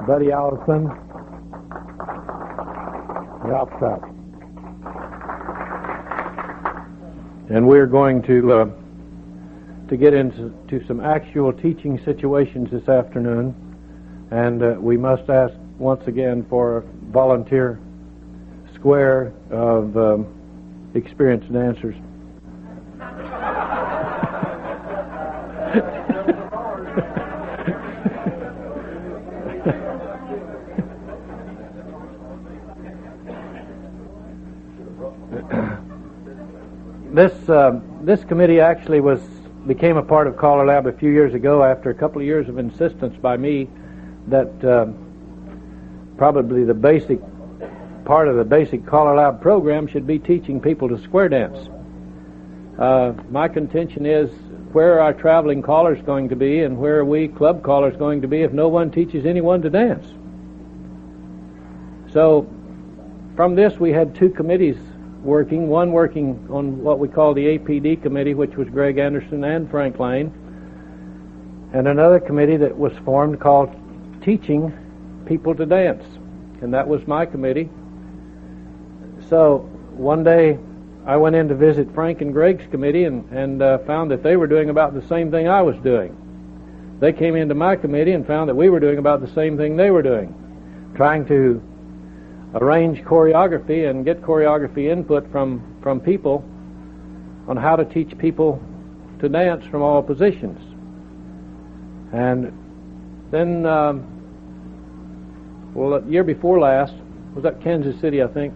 Buddy Allison, Ralph Trout. And we're going to get into some actual teaching situations this afternoon, and we must ask once again for a volunteer square of experienced dancers. This committee actually became a part of CALLERLAB a few years ago after a couple of years of insistence by me that probably the basic part of the basic CALLERLAB program should be teaching people to square dance. My contention is, where are our traveling callers going to be, and where are we club callers going to be if no one teaches anyone to dance? So from this we had two committees working, one working on what we call the APD committee, which was Greg Anderson and Frank Lane, and another committee that was formed called Teaching People to Dance, and that was my committee. So one day I went in to visit Frank and Greg's committee and found that they were doing about the same thing I was doing. They came into my committee and found that we were doing about the same thing they were doing, trying to arrange choreography and get choreography input from people on how to teach people to dance from all positions. And then, the year before last, was at Kansas City, I think,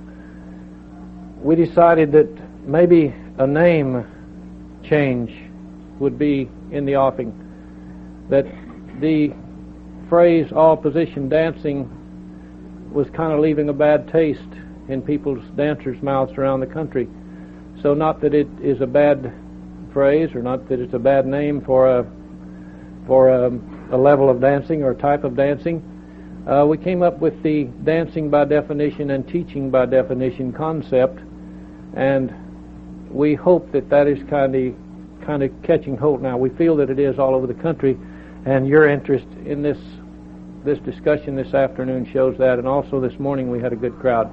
we decided that maybe a name change would be in the offing, that the phrase all position dancing was kind of leaving a bad taste in people's dancers' mouths around the country. So not that it is a bad phrase, or not that it's a bad name for a level of dancing or type of dancing. We came up with the dancing by definition and teaching by definition concept, and we hope that that is kind of catching hold now. We feel that it is all over the country, and your interest in this discussion this afternoon shows that, and also this morning we had a good crowd.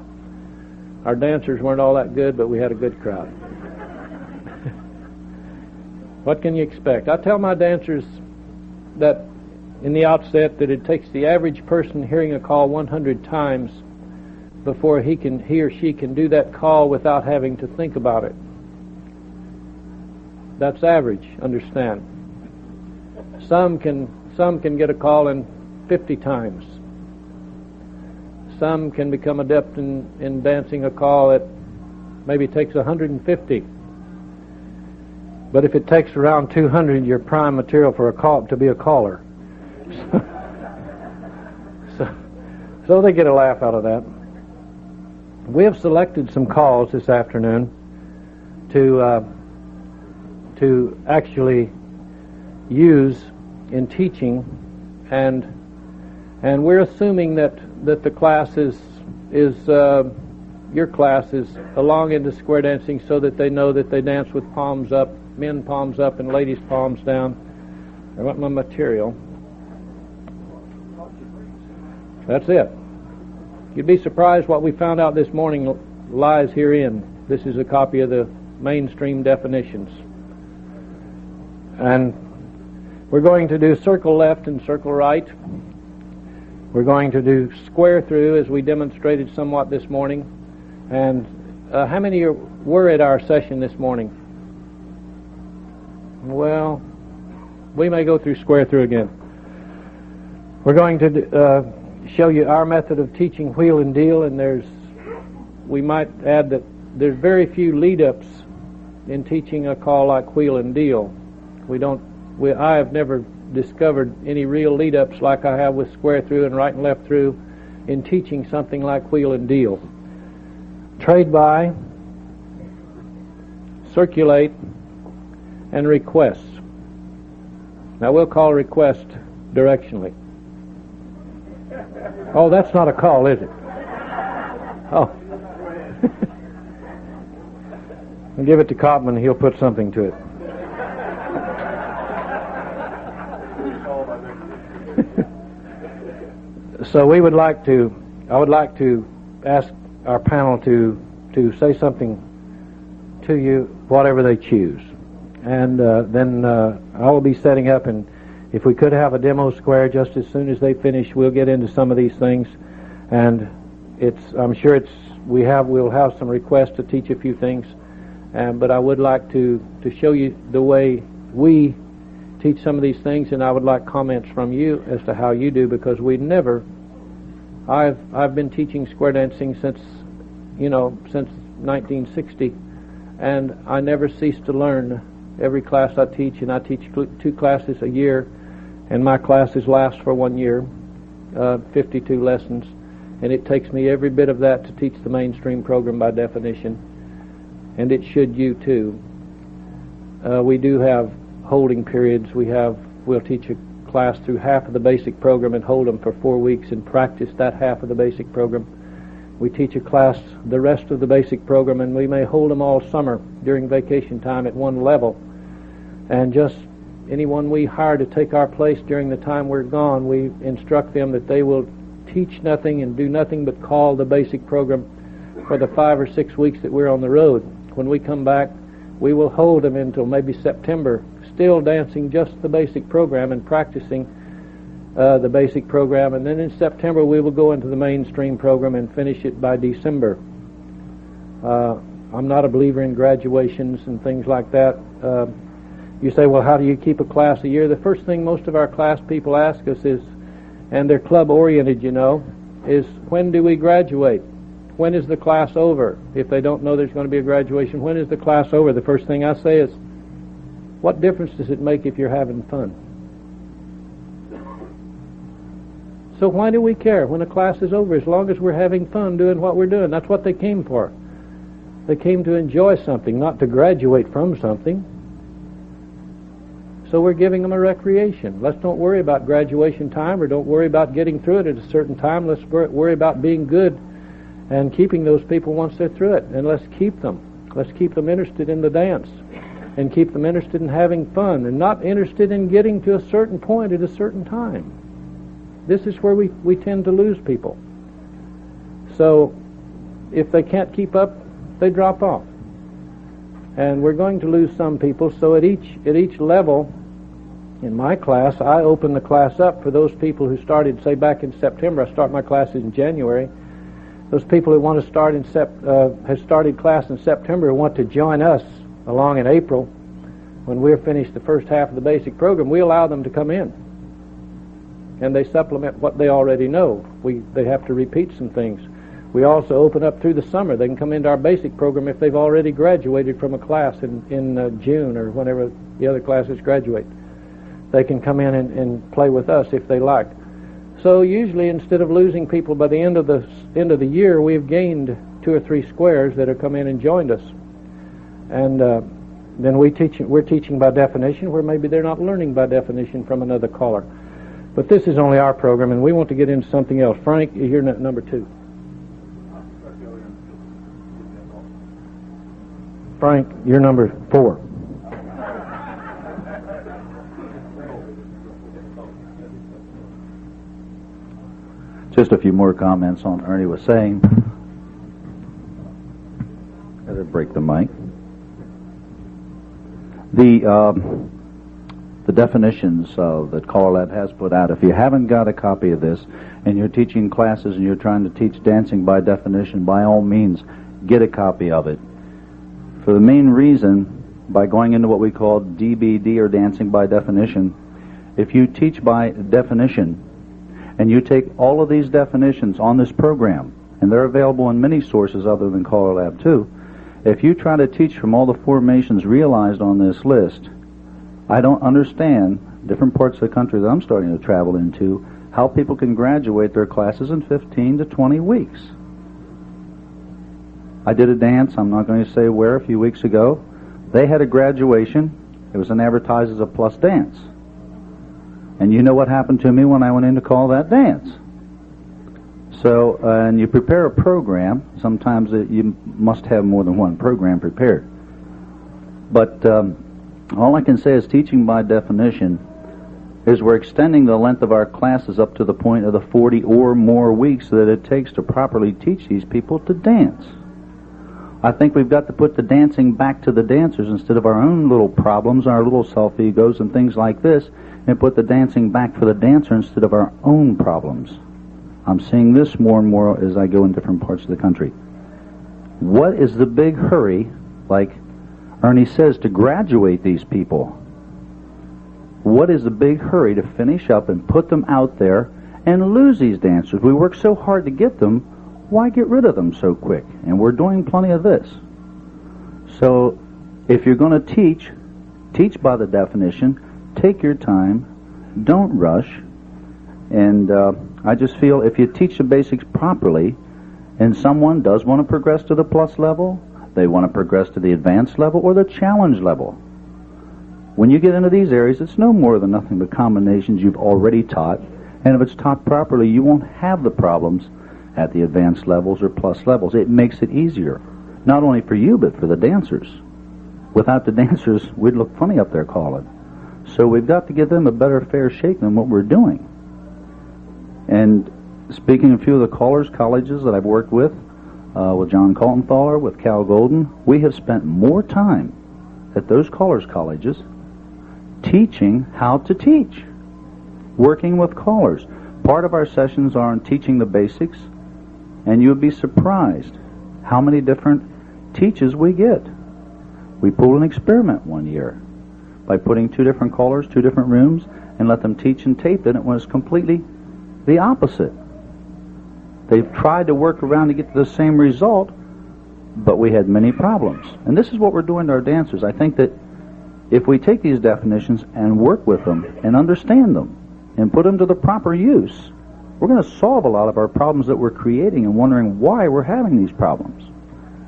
Our dancers weren't all that good, but we had a good crowd. What can you expect? I tell my dancers that in the outset that it takes the average person hearing a call 100 times before he or she can do that call without having to think about it. That's average, understand. Some can get a call in 50 times. Some can become adept in dancing a call that maybe takes 150. But if it takes around 200, you're prime material for to be a caller. So they get a laugh out of that. We have selected some calls this afternoon to actually use in teaching, and we're assuming that the class is your class is along into square dancing, so that they know that they dance with palms up, men palms up and ladies palms down. I want my material. That's it. You'd be surprised what we found out this morning lies herein. This is a copy of the mainstream definitions. And we're going to do circle left and circle right. We're going to do square through, as we demonstrated somewhat this morning. And how many were at our session this morning? Well, we may go through square through again. We're going to show you our method of teaching wheel and deal, and we might add that there's very few lead-ups in teaching a call like wheel and deal. I have never discovered any real lead-ups like I have with square through and right and left through in teaching something like wheel and deal. Trade by, circulate, and request. Now we'll call request directionally. Oh, that's not a call, is it? Oh. I'll give it to Copman, he'll put something to it. So we would like to, I would like to ask our panel to say something to you, whatever they choose. And then I will be setting up, and if we could have a demo square just as soon as they finish, we'll get into some of these things. And I'm sure we'll have some requests to teach a few things, but I would like to show you the way we teach some of these things, and I would like comments from you as to how you do, because I've been teaching square dancing since 1960, and I never cease to learn every class I teach, and I teach 2 classes a year, and my classes last for 1 year, 52 lessons, and it takes me every bit of that to teach the mainstream program by definition, and it should you too. We do have holding periods. We'll teach a class through half of the basic program and hold them for 4 weeks and practice that half of the basic program. We teach a class the rest of the basic program, and we may hold them all summer during vacation time at one level. And just anyone we hire to take our place during the time we're gone, we instruct them that they will teach nothing and do nothing but call the basic program for the 5 or 6 weeks that we're on the road. When we come back, we will hold them until maybe September, still dancing just the basic program and practicing the basic program, and then in September we will go into the mainstream program and finish it by December. I'm not a believer in graduations and things like that. You say, well, how do you keep a class a year? The first thing most of our class people ask us is, and they're club oriented, is when do we graduate? When is the class over? If they don't know there's going to be a graduation, when is the class over? The first thing I say is, what difference does it make if you're having fun? So why do we care when a class is over, as long as we're having fun doing what we're doing? That's what they came for. They came to enjoy something, not to graduate from something. So we're giving them a recreation. Let's don't worry about graduation time, or don't worry about getting through it at a certain time. Let's worry about being good and keeping those people once they're through it. And let's keep them. Let's keep them interested in the dance, and keep them interested in having fun, and not interested in getting to a certain point at a certain time. This is where we tend to lose people. So if they can't keep up, they drop off. And we're going to lose some people. So at each level, in my class, I open the class up for those people who started, say, back in September. I start my classes in January. Those people who want to start have started class in September and want to join us along in April, when we're finished the first half of the basic program, we allow them to come in. And they supplement what they already know. They have to repeat some things. We also open up through the summer. They can come into our basic program if they've already graduated from a class in June or whenever the other classes graduate. They can come in and play with us if they like. So usually, instead of losing people by the end of the year, we've gained 2 or 3 squares that have come in and joined us. And then we're teaching by definition, where maybe they're not learning by definition from another caller. But this is only our program, and we want to get into something else. Frank, you're number 2. Frank, you're number 4. Just a few more comments on Ernie was saying. Gotta break the mic. The definitions that CALLERLAB has put out, if you haven't got a copy of this and you're teaching classes and you're trying to teach dancing by definition, by all means, get a copy of it. For the main reason, by going into what we call DBD, or dancing by definition, if you teach by definition and you take all of these definitions on this program, and they're available in many sources other than CALLERLAB too, if you try to teach from all the formations realized on this list, I don't understand different parts of the country that I'm starting to travel into, how people can graduate their classes in 15 to 20 weeks. I did a dance, I'm not going to say where, a few weeks ago. They had a graduation. It was an advertised as a plus dance. And you know what happened to me when I went in to call that dance. So, and you prepare a program. Sometimes you must have more than one program prepared. But all I can say is teaching by definition is we're extending the length of our classes up to the point of the 40 or more weeks that it takes to properly teach these people to dance. I think we've got to put the dancing back to the dancers instead of our own little problems, our little self-egos and things like this, and put the dancing back for the dancer instead of our own problems. I'm seeing this more and more as I go in different parts of the country. What is the big hurry, like Ernie says, to graduate these people? What is the big hurry to finish up and put them out there and lose these dancers? We work so hard to get them, why get rid of them so quick? And we're doing plenty of this. So if you're going to teach by the definition, take your time, don't rush, and I just feel if you teach the basics properly, and someone does want to progress to the plus level, they want to progress to the advanced level or the challenge level. When you get into these areas, it's no more than nothing but combinations you've already taught, and if it's taught properly, you won't have the problems at the advanced levels or plus levels. It makes it easier, not only for you, but for the dancers. Without the dancers, we'd look funny up there calling. So we've got to give them a better fair shake than what we're doing. And speaking of a few of the callers' colleges that I've worked with John Kaltenthaler, with Cal Golden, we have spent more time at those callers' colleges teaching how to teach, working with callers. Part of our sessions are on teaching the basics, and you would be surprised how many different teaches we get. We pulled an experiment one year by putting 2 different callers, 2 different rooms, and let them teach and tape it, and it was completely the opposite. They've tried to work around to get to the same result, but we had many problems. And this is what we're doing to our dancers. I think that if we take these definitions and work with them and understand them and put them to the proper use, we're going to solve a lot of our problems that we're creating and wondering why we're having these problems.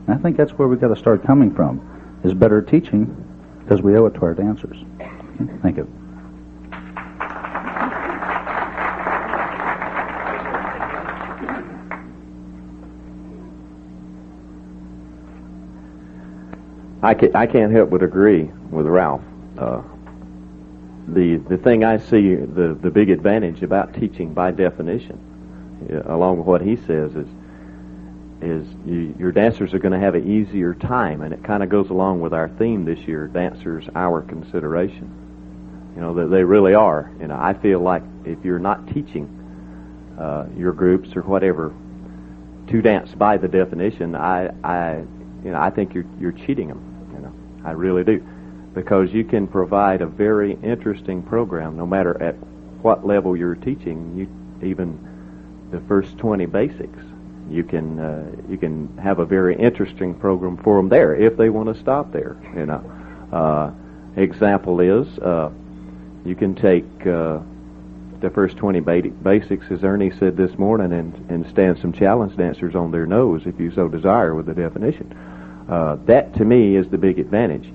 And I think that's where we've got to start coming from, is better teaching, because we owe it to our dancers. Okay, thank you. I can't help but agree with Ralph. The thing I see, the big advantage about teaching by definition, along with what he says, is your dancers are going to have an easier time, and it kind of goes along with our theme this year, dancers, our consideration. You know, they really are. You know, I feel like if you're not teaching your groups or whatever to dance by the definition, I think you're cheating them. I really do, because you can provide a very interesting program no matter at what level you're teaching. Even the first 20 basics, you can have a very interesting program for them there if they want to stop there. Example is you can take the first 20 basics, as Ernie said this morning, and stand some challenge dancers on their nose if you so desire with the definition. That to me is the big advantage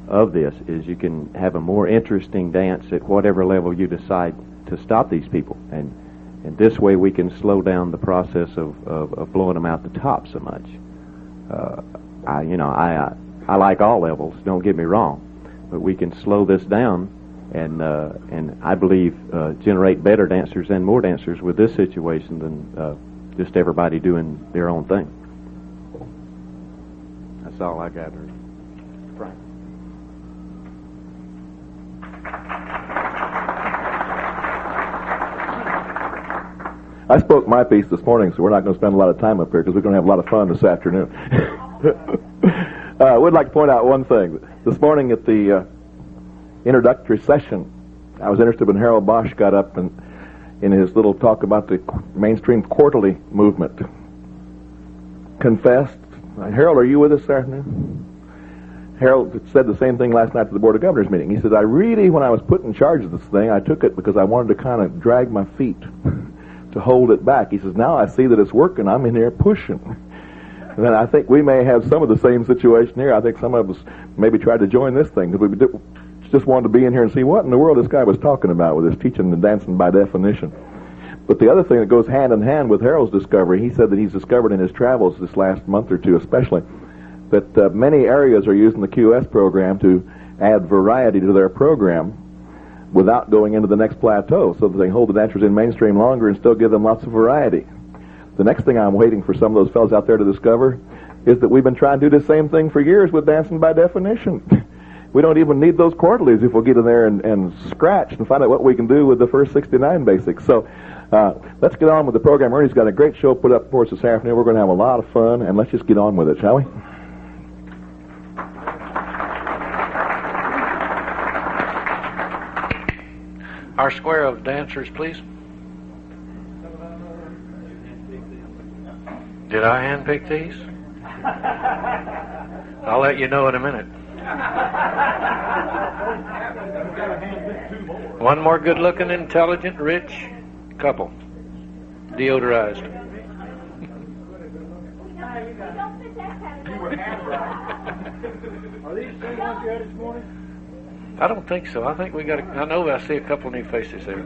of this, is you can have a more interesting dance at whatever level you decide to stop these people, and this way we can slow down the process of blowing them out the top so much. I like all levels, don't get me wrong, but we can slow this down and I believe generate better dancers and more dancers with this situation than just everybody doing their own thing. That's all I got. Frank. I spoke my piece this morning, so we're not going to spend a lot of time up here because we're going to have a lot of fun this afternoon. I would like to point out one thing. This morning at the introductory session, I was interested when Harold Bosch got up and in his little talk about the mainstream quarterly movement. Confessed. Harold, are you with us this afternoon? Harold said the same thing last night at the Board of Governors meeting. He said, I really, when I was put in charge of this thing, I took it because I wanted to kind of drag my feet to hold it back. He says, now I see that it's working. I'm in here pushing. And then I think we may have some of the same situation here. I think some of us maybe tried to join this thing because we just wanted to be in here and see what in the world this guy was talking about with his teaching and dancing by definition. But the other thing that goes hand in hand with Harold's discovery, he said that he's discovered in his travels this last month or two especially, that many areas are using the QS program to add variety to their program. without going into the next plateau, so that they hold the dancers in mainstream longer and still give them lots of variety. The next thing I'm waiting for some of those fellows out there to discover is that we've been trying to do the same thing for years with dancing by definition. We don't even need those quarterlies if we'll get in there and scratch and find out what we can do with the first 69 basics. So let's get on with the program. Ernie's got a great show put up for us this afternoon. We're going to have a lot of fun, and let's just get on with it, shall we? Our square of dancers, please. Did I handpick these? I'll let you know in a minute. One more good-looking, intelligent, rich couple. Deodorized. Are these same ones you had this morning? I don't think so. I think we got. I know I see a couple new faces there.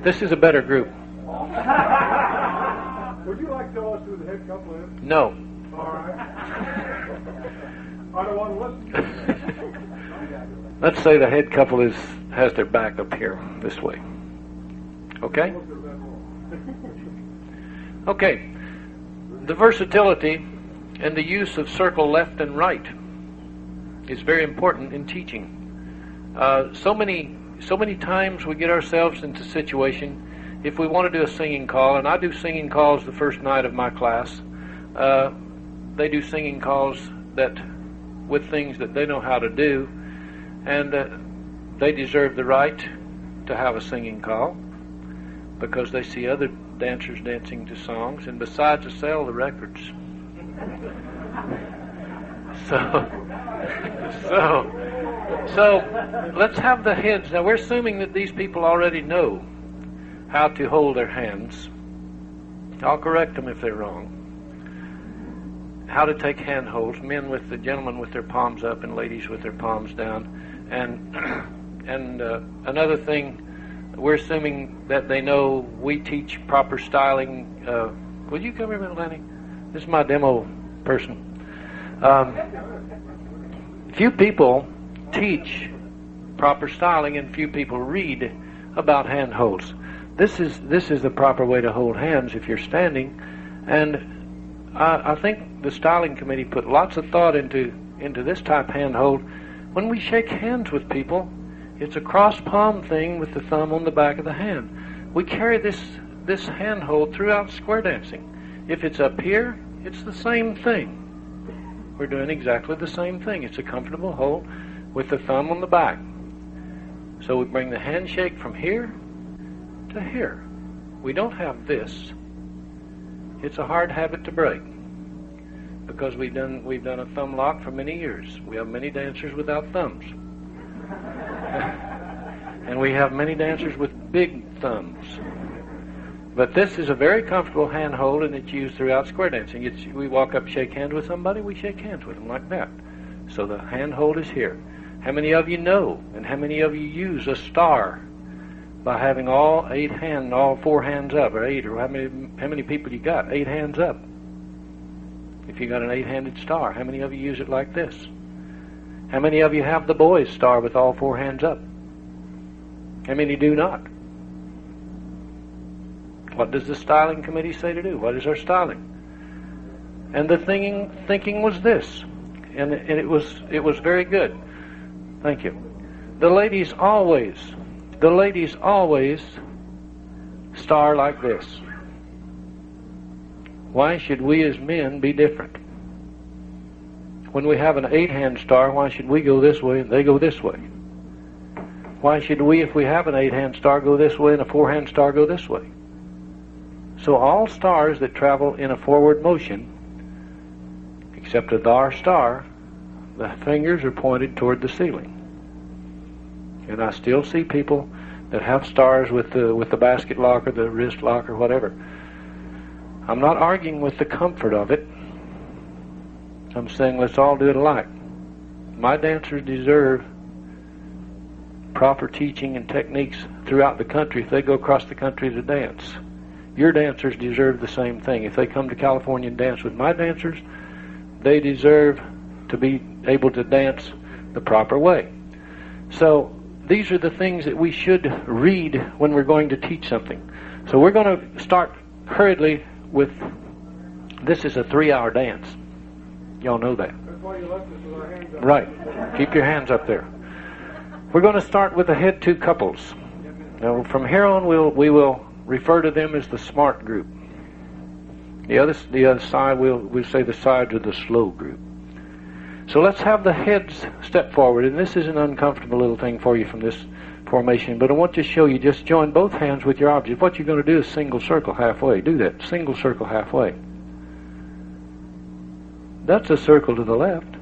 This is a better group. Would you like to tell us who the head couple is? No. All right. I don't want to listen. Let's say the head couple has their back up here this way. Okay? Okay. The versatility and the use of circle left and right is very important in teaching. So many times we get ourselves into a situation, if we want to do a singing call, and I do singing calls the first night of my class, they do singing calls with things that they know how to do, and they deserve the right to have a singing call because they see other dancers dancing to songs, and besides to sell the records. So let's have the heads. Now we're assuming that these people already know how to hold their hands. I'll correct them if they're wrong. How to take handholds, gentlemen with their palms up and ladies with their palms down. And another thing, we're assuming that they know we teach proper styling. Will you come here a minute, Lenny? This is my demo person. Few people teach proper styling, and few people read about handholds. This is the proper way to hold hands if you're standing, and I think the styling committee put lots of thought into this type handhold. When we shake hands with people, it's a cross palm thing with the thumb on the back of the hand. We carry this handhold throughout square dancing. If it's up here, it's the same thing. We're doing exactly the same thing. It's a comfortable hold with the thumb on the back. So we bring the handshake from here to here. We don't have this. It's a hard habit to break because we've done a thumb lock for many years. We have many dancers without thumbs. And we have many dancers with big thumbs. But this is a very comfortable handhold, and it's used throughout square dancing. We walk up, shake hands with somebody, we shake hands with them like that. So the handhold is here. How many of you know, and how many of you use a star by having all 4 hands up, or 8, or how many people you got? 8 hands up. If you got an 8-handed star, how many of you use it like this? How many of you have the boys' star with all 4 hands up? How many do not? What does the styling committee say to do? What is our styling? And the thinking was this, and it was very good. Thank you. The ladies always star like this. Why should we as men be different? When we have an 8-hand star, why should we go this way and they go this way? Why should we, if we have an 8-hand star, go this way and a 4-hand star go this way? So all stars that travel in a forward motion, except with our star, the fingers are pointed toward the ceiling. And I still see people that have stars with the basket lock or the wrist lock or whatever. I'm not arguing with the comfort of it. I'm saying let's all do it alike. My dancers deserve proper teaching and techniques throughout the country if they go across the country to dance. Your dancers deserve the same thing. If they come to California and dance with my dancers, they deserve to be able to dance the proper way. So these are the things that we should read when we're going to teach something. So we're going to start hurriedly with, this is a 3-hour dance. Y'all know that. That's why you left us with our hands up. Right. Keep your hands up there. We're going to start with the head 2 couples. Now, from here on, we will refer to them as the smart group. The other side, we'll say the sides of the slow group. So let's have the heads step forward, and this is an uncomfortable little thing for you from this formation, but I want to show you, just join both hands with your object. What you're going to do is single circle halfway. Do that. Single circle halfway. That's a circle to the left.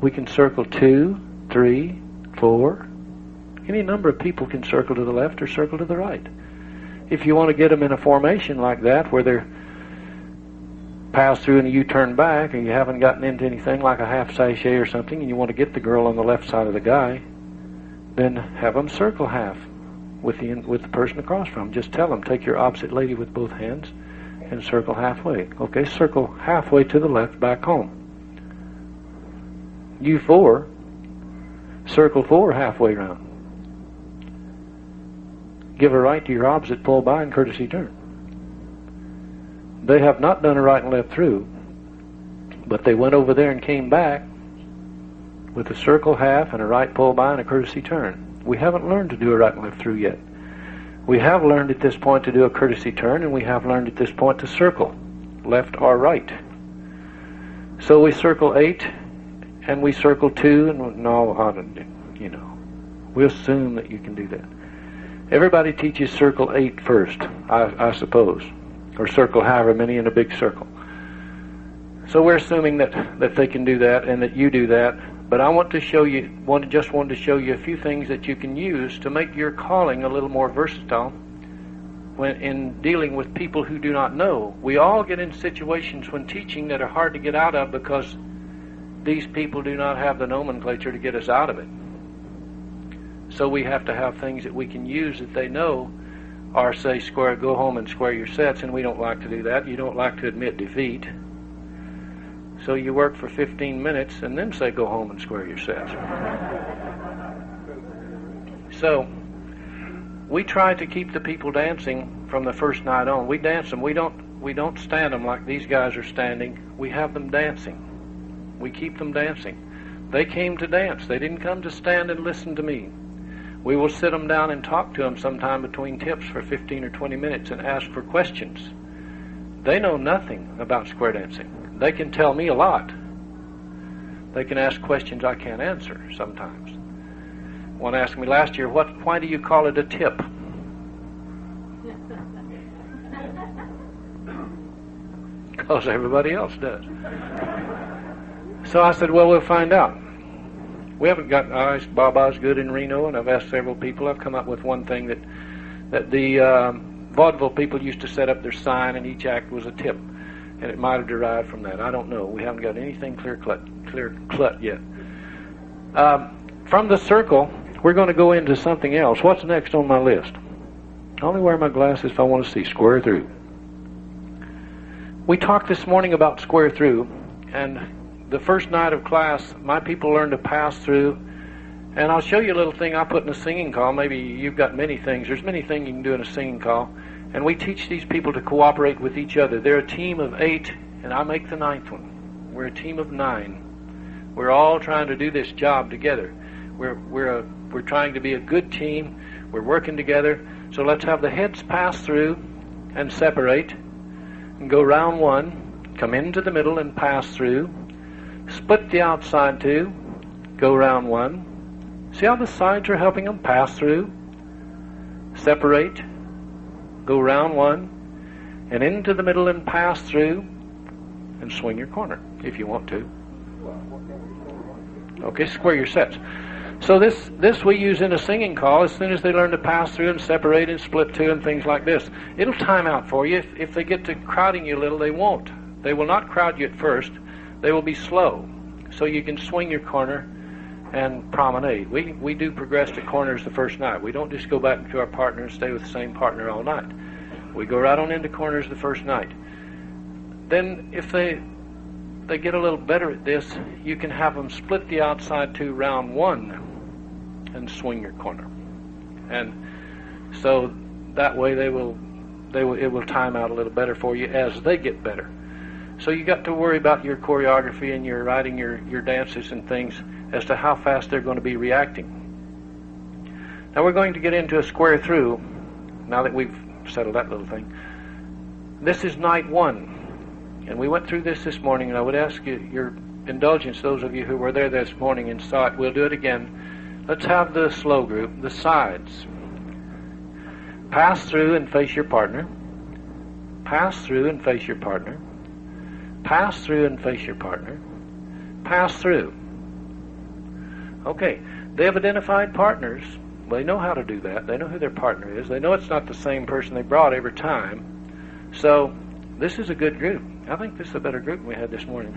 We can circle 2, 3, 4. Any number of people can circle to the left or circle to the right. If you want to get them in a formation like that, where they're pass through and you turn back, and you haven't gotten into anything like a half sachet or something, and you want to get the girl on the left side of the guy, then have them circle half with the person across from them. Just tell them, take your opposite lady with both hands and circle halfway. Okay, circle halfway to the left, back home. You 4, circle 4 halfway round. Give a right to your opposite, pull by, and courtesy turn. They have not done a right and left through, but they went over there and came back with a circle half and a right pull by and a courtesy turn. We haven't learned to do a right and left through yet. We have learned at this point to do a courtesy turn, and we have learned at this point to circle, left or right. So we circle 8, and we circle 2, and no, we'll assume that you can do that. Everybody teaches circle 8 first, I suppose, or circle however many in a big circle. So we're assuming that they can do that and that you do that. But I want to show you, wanted to show you a few things that you can use to make your calling a little more versatile when in dealing with people who do not know. We all get in situations when teaching that are hard to get out of because these people do not have the nomenclature to get us out of it. So we have to have things that we can use that they know, or say, go home and square your sets, and we don't like to do that. You don't like to admit defeat. So you work for 15 minutes and then say, go home and square your sets. So we try to keep the people dancing from the first night on. We dance them. We don't stand them like these guys are standing. We have them dancing. We keep them dancing. They came to dance. They didn't come to stand and listen to me. We will sit them down and talk to them sometime between tips for 15 or 20 minutes and ask for questions. They know nothing about square dancing. They can tell me a lot. They can ask questions I can't answer sometimes. One asked me last year, why do you call it a tip? Because everybody else does. So I said, well, we'll find out. We haven't got, I asked Bob Osgood in Reno, and I've asked several people. I've come up with one thing that the vaudeville people used to set up their sign, and each act was a tip. And it might have derived from that. I don't know. We haven't got anything clear cut yet. From the circle, we're going to go into something else. What's next on my list? I only wear my glasses if I want to see square through. We talked this morning about square through, and the first night of class, my people learned to pass through, and I'll show you a little thing I put in a singing call. Maybe you've got many things. There's many things you can do in a singing call, and we teach these people to cooperate with each other. They're a team of 8, and I make the 9th one. We're a team of 9. We're all trying to do this job together. We're trying to be a good team. We're working together. So let's have the heads pass through and separate, and go round 1, come into the middle and pass through. Split the outside 2, go round 1. See how the sides are helping them pass through, separate, go round 1, and into the middle and pass through, and swing your corner if you want to. Okay, square your sets. So this we use in a singing call as soon as they learn to pass through and separate and split 2 and things like this. It'll time out for you. If they get to crowding you a little, they won't. They will not crowd you at first. They will be slow, so you can swing your corner and promenade. We do progress to corners the first night. We don't just go back to our partner and stay with the same partner all night. We go right on into corners the first night. Then if they get a little better at this, you can have them split the outside 2 round 1 and swing your corner. And so that way it will time out a little better for you as they get better. So you got to worry about your choreography and your writing your dances and things as to how fast they're going to be reacting. Now we're going to get into a square through, now that we've settled that little thing. This is night 1, and we went through this morning, and I would ask you, your indulgence, those of you who were there this morning and saw it. We'll do it again. Let's have the slow group, the sides. Pass through and face your partner. Pass through and face your partner. Pass through and face your partner. Pass through. Okay, they have identified partners. They know how to do that. They know who their partner is. They know it's not the same person they brought every time. So this is a good group. I think this is a better group than we had this morning.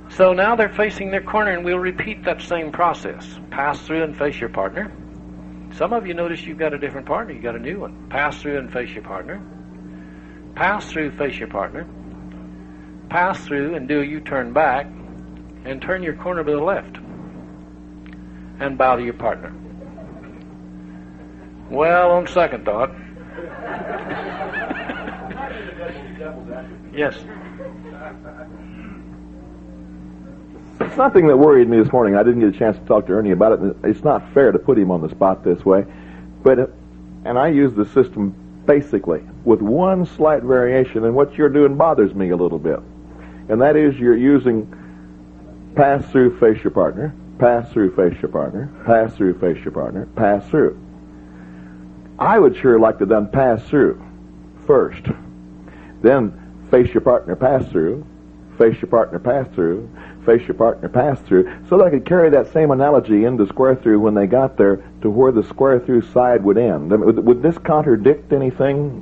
So now they're facing their corner, and we'll repeat that same process. Pass through and face your partner. Some of you notice you've got a different partner. You've got a new one. Pass through and face your partner. Pass through, face your partner. Pass through and do a U-turn back and turn your corner to the left and bow to your partner. Well, on second thought. Yes. Something that worried me this morning, I didn't get a chance to talk to Ernie about it. It's not fair to put him on the spot this way, and I use the system basically with one slight variation, and what you're doing bothers me a little bit. And that is you're using pass through, face your partner, pass through, face your partner, pass through, face your partner, pass through. I would sure like to done pass through first. Then face your partner, pass through, face your partner, pass through, face your partner, pass through, so that I could carry that same analogy into square through when they got there to where the square through side would end. Would this contradict anything?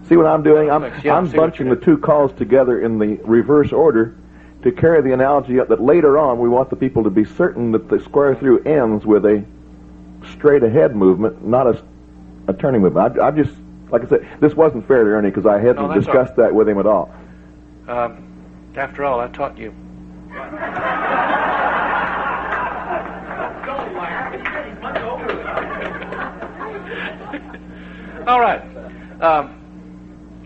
See what I'm doing? I'm bunching the two calls together in the reverse order to carry the analogy up that later on we want the people to be certain that the square through ends with a straight ahead movement, not a turning movement. I just, like I said, this wasn't fair to Ernie because I hadn't discussed that with him at all. After all, I taught you. All right.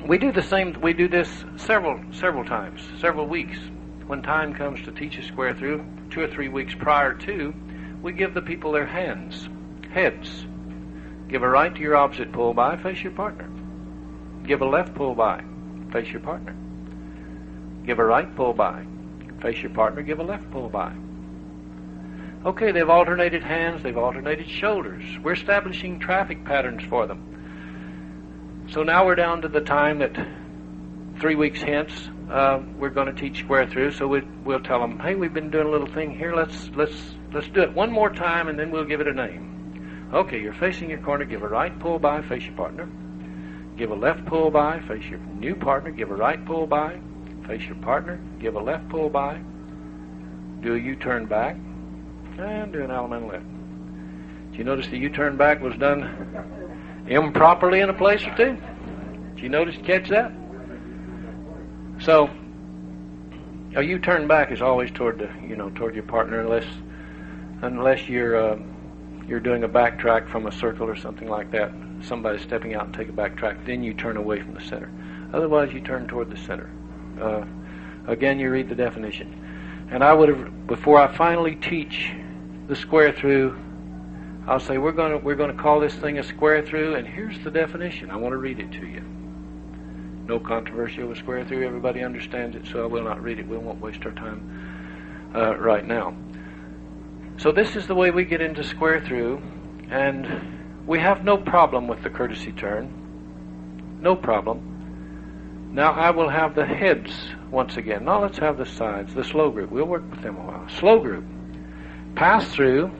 We do the same. We do this several times, several weeks. When time comes to teach a square through, 2 or 3 weeks prior to, we give the people their heads. Give a right to your opposite pull by, face your partner. Give a left pull by, face your partner. Give a right pull by, face your partner, give a left pull by. Okay, they've alternated hands, they've alternated shoulders. We're establishing traffic patterns for them. So now we're down to the time that 3 weeks hence we're going to teach square through. So we'll tell them, hey, we've been doing a little thing here. Let's do it one more time, and then we'll give it a name. Okay, you're facing your corner. Give a right pull by, face your partner. Give a left pull by, face your new partner. Give a right pull by, face your partner. Give a left pull by. Do a U-turn back, and do an elemental left. Did you notice the U-turn back was done improperly in a place or two? Did you catch that? So a U-turn back is always toward your partner, unless you're doing a backtrack from a circle or something like that. Somebody's stepping out and take a backtrack, then you turn away from the center. Otherwise, you turn toward the center. Again, you read the definition. And I would have, before I finally teach the square through, I'll say we're going to call this thing a square through, and here's the definition. I want to read it to you. No controversy over square through. Everybody understands it, so I will not read it. We won't waste our time right now. So this is the way we get into square through, and we have no problem with the courtesy turn. No problem. Now I will have the heads once again. Now let's have the sides, the slow group. We'll work with them a while. Slow group. Pass through,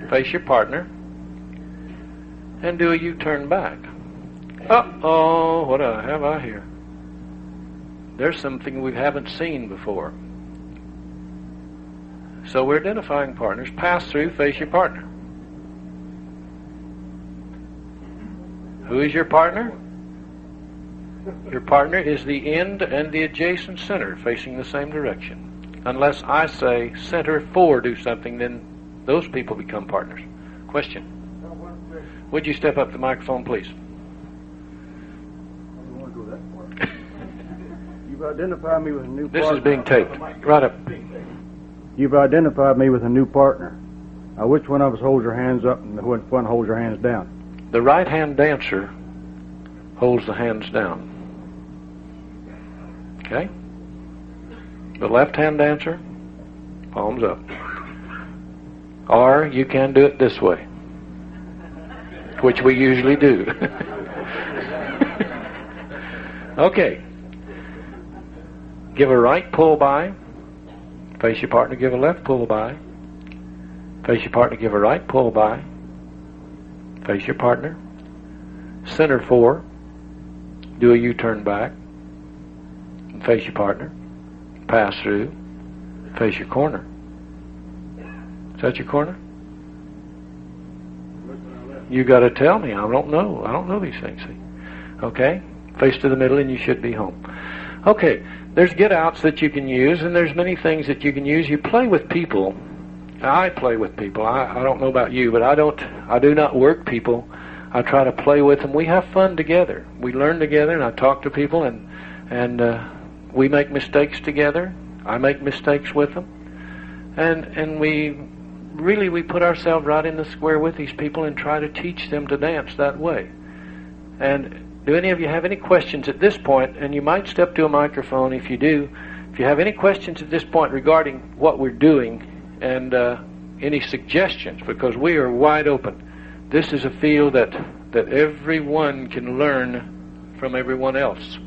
face your partner, and do a U-turn back. Uh-oh, what have I here? There's something we haven't seen before. So we're identifying partners. Pass through, face your partner. Who is your partner? Your partner is the end and the adjacent center facing the same direction. Unless I say center 4 do something, then Those people become partners. Question. Would you step up to the microphone, please? You've identified me with a new This partner. is being taped. Right up. You've identified me with a new partner. Now, which one of us holds your hands up and which one holds your hands down? The right-hand dancer holds the hands down. Okay? The left-hand dancer, palms up. Or you can do it this way, which we usually do. Okay. Give a right pull by. Face your partner, give a left pull by. Face your partner, give a right pull by. Face your partner. Center 4. Do a U-turn back. And face your partner. Pass through. Face your corner. Is that your corner? You got to tell me. I don't know. I don't know these things. See? Okay? Face to the middle and you should be home. Okay. There's get-outs that you can use, and there's many things that you can use. You play with people. I play with people. I don't know about you, but I do not work people. I try to play with them. We have fun together. We learn together, and I talk to people, and we make mistakes together. I make mistakes with them. And we put ourselves right in the square with these people and try to teach them to dance that way. And do any of you have any questions at this point? And you might step to a microphone if you do. If you have any questions at this point regarding what we're doing and any suggestions, because we are wide open. This is a field that everyone can learn from everyone else.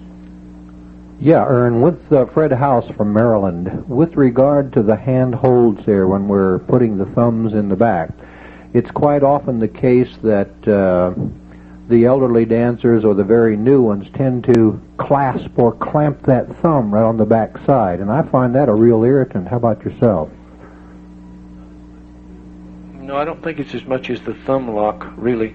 Yeah, Ern, with Fred House from Maryland, with regard to the hand holds there when we're putting the thumbs in the back, it's quite often the case that the elderly dancers or the very new ones tend to clasp or clamp that thumb right on the back side, and I find that a real irritant. How about yourself? No, I don't think it's as much as the thumb lock, really.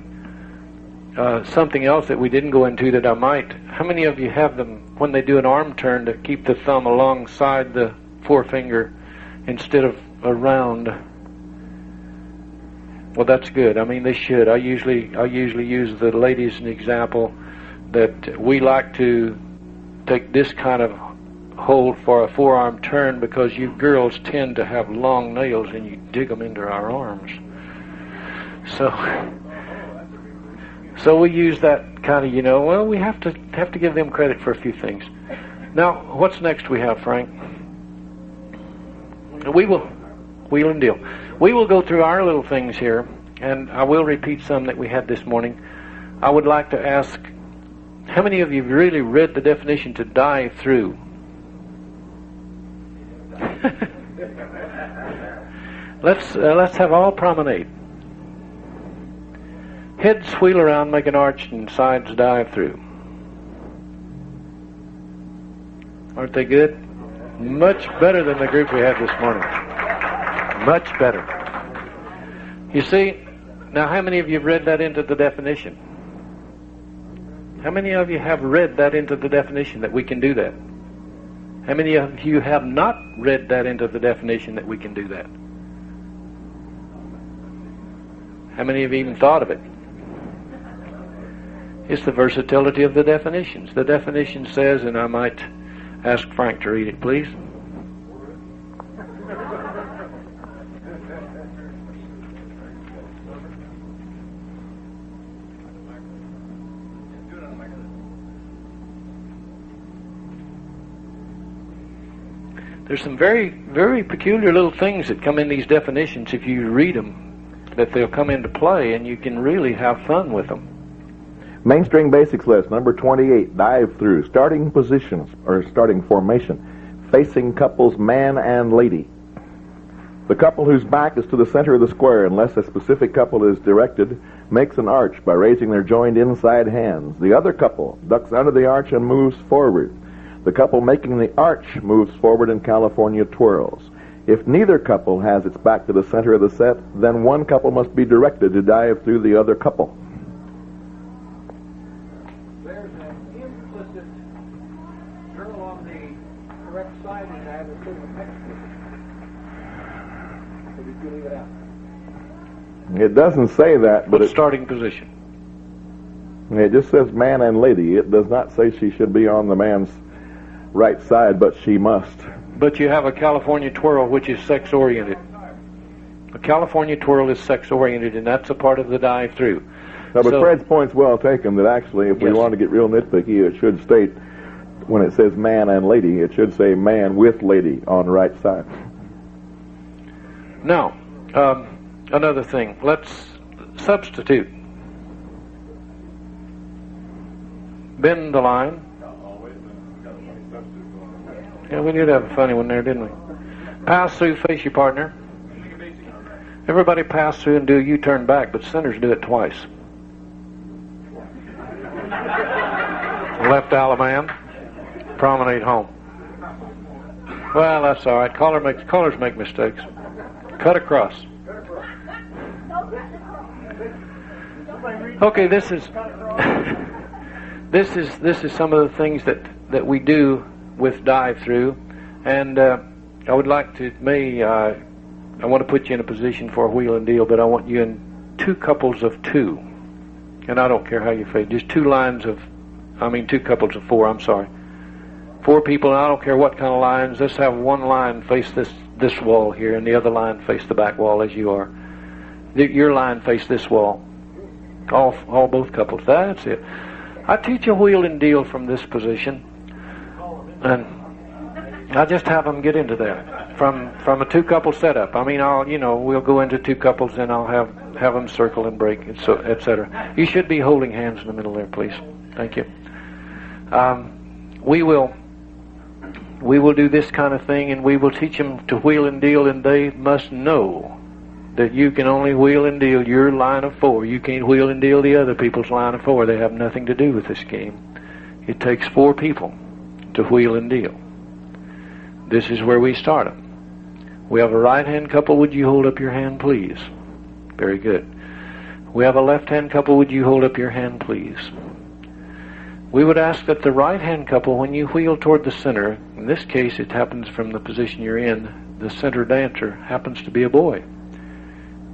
Something else that we didn't go into that I might. How many of you have them when they do an arm turn to keep the thumb alongside the forefinger instead of around? Well, that's good. I mean, they should. I usually use the ladies as an example that we like to take this kind of hold for a forearm turn because you girls tend to have long nails and you dig them into our arms. So we use that kind of, well, we have to give them credit for a few things. Now, what's next we have, Frank? We will wheel and deal. We will go through our little things here, and I will repeat some that we had this morning. I would like to ask, how many of you really read the definition to dive through? Let's have all promenade. Heads wheel around, make an arch, and sides dive through. Aren't they good? Much better than the group we had this morning. Much better. You see, now how many of you have read that into the definition? How many of you have read that into the definition that we can do that? How many of you have not read that into the definition that we can do that? How many have even thought of it? It's the versatility of the definitions. The definition says, and I might ask Frank to read it, please. There's some very, very peculiar little things that come in these definitions if you read them, that they'll come into play and you can really have fun with them. Mainstream Basics list, number 28, dive through, starting positions, or starting formation, facing couples man and lady. The couple whose back is to the center of the square, unless a specific couple is directed, makes an arch by raising their joined inside hands. The other couple ducks under the arch and moves forward. The couple making the arch moves forward in California twirls. If neither couple has its back to the center of the set, then one couple must be directed to dive through the other couple. There's an implicit girl on the correct side in that is sort of a text. So did you leave it out? It doesn't say that, but What starting position? it just says man and lady. It does not say she should be on the man's right side, but she must. But you have a California twirl, which is sex-oriented. A California twirl is sex-oriented, and that's a part of the dive through. No, but So- Fred's point's well taken, that actually, if we Yes. want to get real nitpicky, it should state, when it says man and lady, it should say man with lady on the right side. Now, another thing. Let's substitute. Bend the line. Yeah, we did have a funny one there, didn't we? Pass through, face your partner. Everybody pass through and do a U-turn back, but centers do it twice. Left Alaman, promenade home. Well, that's all right. Callers make mistakes. Cut across. Okay, this is some of the things that we do with dive through, and I would like to I want to put you in a position for a wheel and deal, but I want you in two couples of two, and I don't care how you fade, just two couples of four. I'm sorry, 4 people, and I don't care what kind of lines. Let's have one line face this wall here, and the other line face the back wall as you are. Your line face this wall. All both couples. That's it. I teach a wheel and deal from this position, and I just have them get into that from a 2-couple setup. I mean, we'll go into 2 couples, and I'll have them circle and break, etc. You should be holding hands in the middle there, please. Thank you. We will do this kind of thing, and we will teach them to wheel and deal, and they must know that you can only wheel and deal your line of 4. You can't wheel and deal the other people's line of 4. They have nothing to do with this game. It takes 4 people to wheel and deal. This is where we start them. We have a right-hand couple. Would you hold up your hand, please? Very good. We have a left-hand couple. Would you hold up your hand, please? We would ask that the right-hand couple, when you wheel toward the center, in this case it happens from the position you're in, the center dancer happens to be a boy.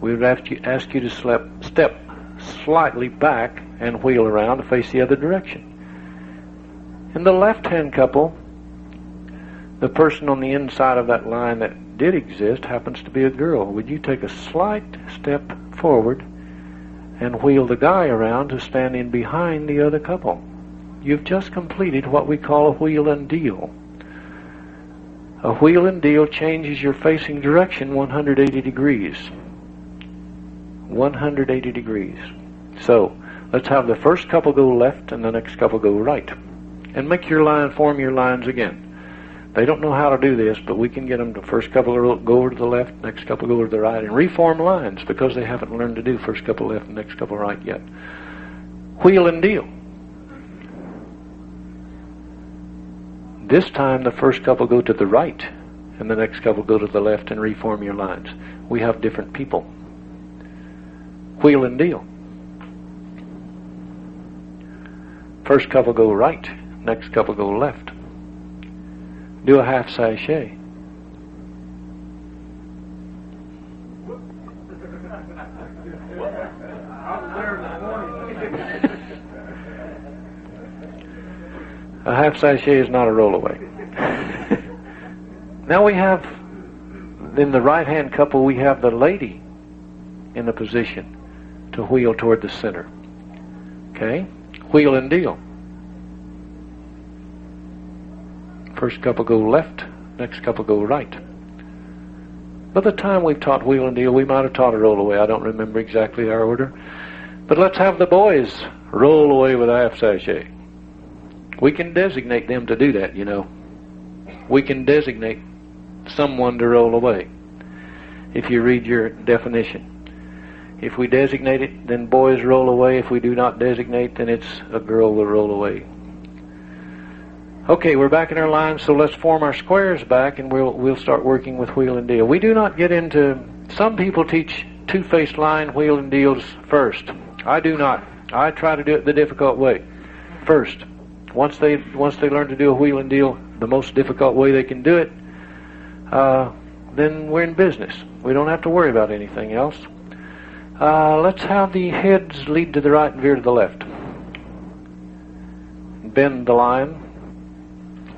We would ask you to step slightly back and wheel around to face the other direction. In the left-hand couple, the person on the inside of that line that did exist happens to be a girl. Would you take a slight step forward and wheel the guy around to stand in behind the other couple? You've just completed what we call a wheel and deal. A wheel and deal changes your facing direction 180 degrees. 180 degrees. So, let's have the first couple go left and the next couple go right. And make your line, form your lines again. They don't know how to do this, but we can get them to first couple go over to the left, next couple go over to the right, and reform lines because they haven't learned to do first couple left and next couple right yet. Wheel and deal. This time the first couple go to the right and the next couple go to the left and reform your lines. We have different people. Wheel and deal. First couple go right, next couple go left. Do a half sachet. A half sachet is not a rollaway. Now we have, in the right-hand couple, we have the lady in the position to wheel toward the center. Okay? Wheel and deal. First couple go left, next couple go right. By the time we've taught wheel and deal, we might have taught a rollaway. I don't remember exactly our order. But let's have the boys roll away with a half sachet. We can designate them to do that, you know. We can designate someone to roll away. If you read your definition. If we designate it, then boys roll away. If we do not designate, then it's a girl will roll away. Okay, we're back in our line, so let's form our squares back, and we'll start working with wheel and deal. We do not get into, some people teach two-faced line wheel and deals first. I do not. I try to do it the difficult way first. Once they learn to do a wheel and deal the most difficult way they can do it, then we're in business. We don't have to worry about anything else. Let's have the heads lead to the right and veer to the left. Bend the line.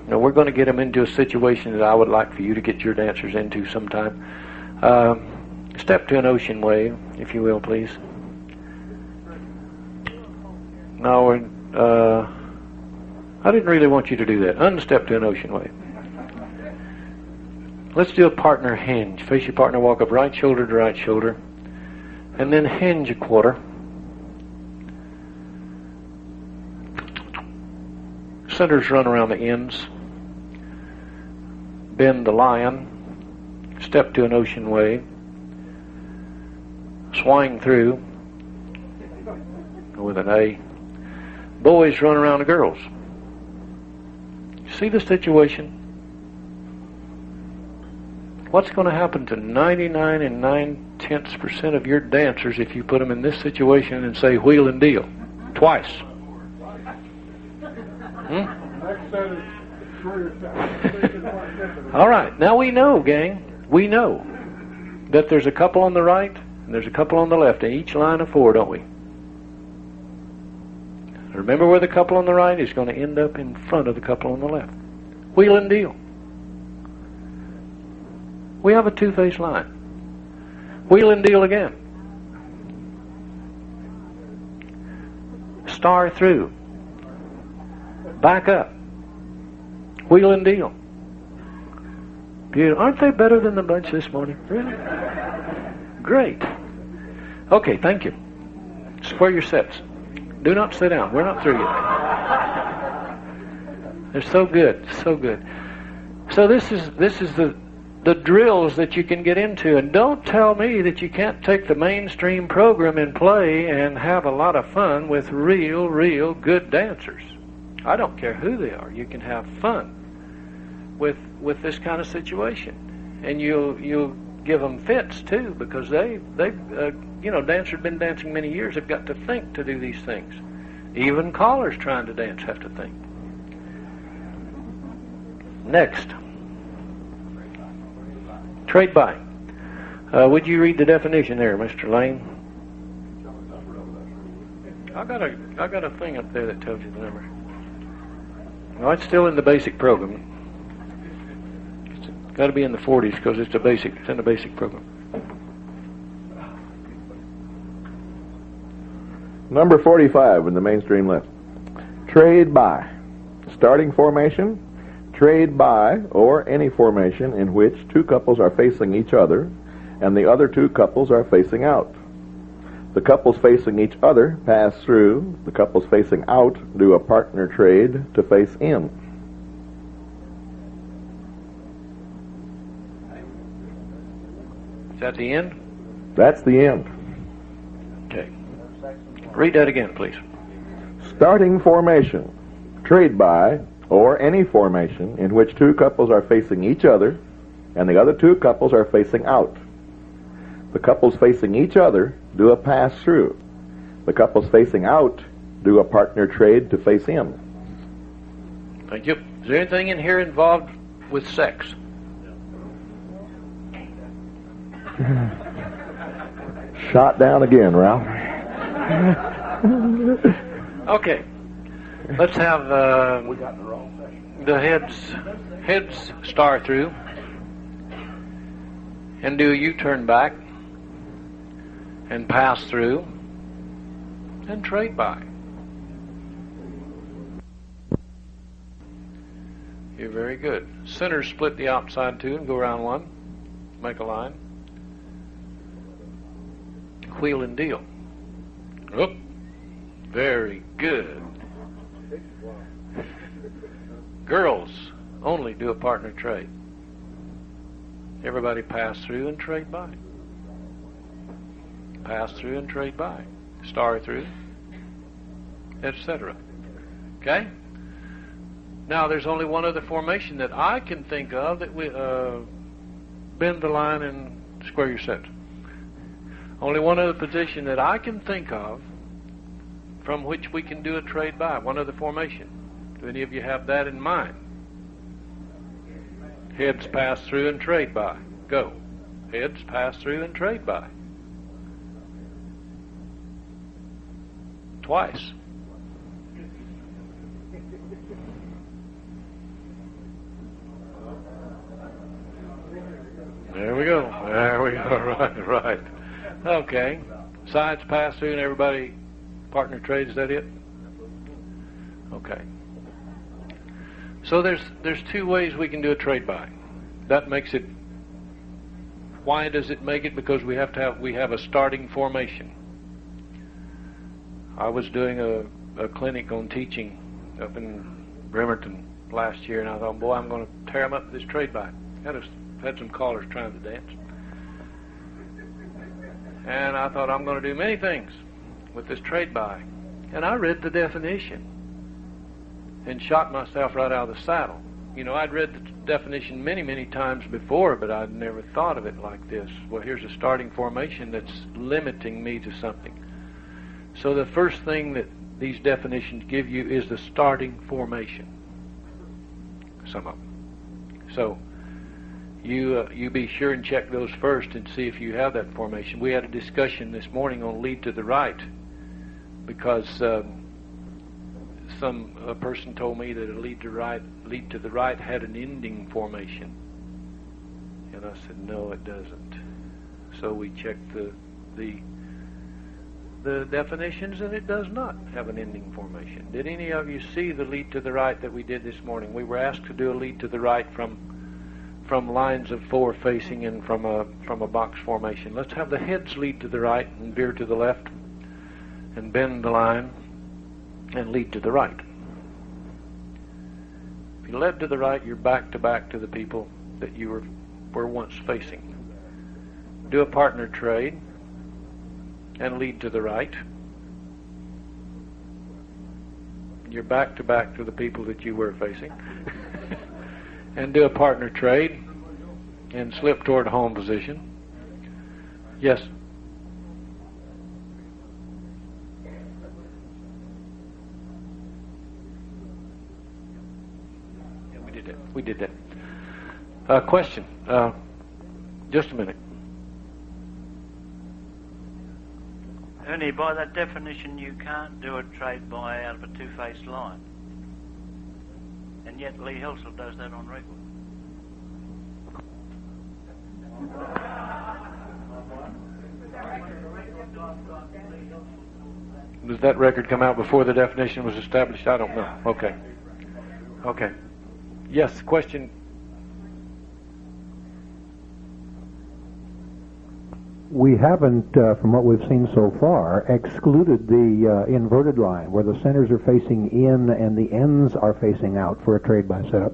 Now we're going to get them into a situation that I would like for you to get your dancers into sometime. Step to an ocean wave, if you will, please. No, I didn't really want you to do that. Unstep to an ocean wave. Let's do a partner hinge. Face your partner, walk up right shoulder to right shoulder. And then hinge a quarter. Centers run around the ends. Bend the lion. Step to an ocean wave. Swing through with an A. Boys run around the girls. See the situation? What's going to happen to 99 9/10% of your dancers if you put them in this situation and say wheel and deal twice? All right. Now we know, gang. We know that there's a couple on the right and there's a couple on the left in each line of 4, don't we? Remember where the couple on the right is going to end up in front of the couple on the left. Wheel and deal. We have a two-faced line. Wheel and deal again. Star through. Back up. Wheel and deal. Beautiful. Aren't they better than the bunch this morning? Really? Great. Okay, thank you. Square your sets. Do not sit down. We're not through yet. They're so good, so good. So this is the drills that you can get into, and don't tell me that you can't take the mainstream program and play and have a lot of fun with real good dancers. I don't care who they are. You can have fun with this kind of situation, and you'll give them fits too, because they've dancers have been dancing many years. They've got to think to do these things. Even callers trying to dance have to think. Next, trade by. Would you read the definition there, Mr. Lane? I got a thing up there that tells you the number. Well, it's still in the basic program. It's got to be in the 40s because it's in the basic program. Number 45 in the mainstream list. Trade by. Starting formation. Trade by, or any formation in which two couples are facing each other and the other two couples are facing out. The couples facing each other pass through. The couples facing out do a partner trade to face in. Is that the end? That's the end. Okay. Read that again, please. Starting formation. Trade by, or any formation in which two couples are facing each other and the other two couples are facing out. The couples facing each other do a pass-through. The couples facing out do a partner trade to face in. Thank you. Is there anything in here involved with sex? Shot down again, Ralph. Okay. Let's have the heads star through and do a U-turn back and pass through and trade by. You're very good. Center split the outside two and go around one. Make a line. Wheel and deal. Oop. Very good. Girls only do a partner trade. Everybody pass through and trade by. Pass through and trade by. Star through, etc. Okay? Now there's only one other formation that I can think of that we bend the line and square your set. Only one other position that I can think of from which we can do a trade by. One other formation. Do any of you have that in mind? Heads pass through and trade by. Go. Heads pass through and trade by. twice. There we go. There we go. Right. Okay. Sides pass through and everybody partner trade. Is that it? Okay. So there's two ways we can do a trade buy. That makes it. Why does it make it? Because we have a starting formation. I was doing a clinic on teaching up in Bremerton last year, and I thought, boy, I'm going to tear them up with this trade buy. Had some callers trying to dance. And I thought, I'm going to do many things with this trade buy. And I read the definition and shot myself right out of the saddle. You know, I'd read the definition many, many times before, but I'd never thought of it like this. Well, here's a starting formation that's limiting me to something. So the first thing that these definitions give you is the starting formation. Some of them. So you be sure and check those first and see if you have that formation. We had a discussion this morning on lead to the right, because a person told me that a lead to the right had an ending formation, and I said no, it doesn't. So we checked the definitions, and it does not have an ending formation. Did any of you see the lead to the right that we did this morning? We were asked to do a lead to the right from lines of four facing and from a box formation. Let's have the heads lead to the right and veer to the left and bend the line and lead to the right. If you led to the right, you're back to back to the people that you were once facing. Do a partner trade and lead to the right. You're back to back to the people that you were facing. And do a partner trade and slip toward home position. Yes. Yeah, we did that. Question. Just a minute. Ernie, by that definition, you can't do a trade buy out of a two-faced line. And yet Lee Helsel does that on record. Does that record come out before the definition was established? I don't know. Okay. Okay. Yes, question. We haven't, from what we've seen so far, excluded the inverted line, where the centers are facing in and the ends are facing out for a trade buy setup.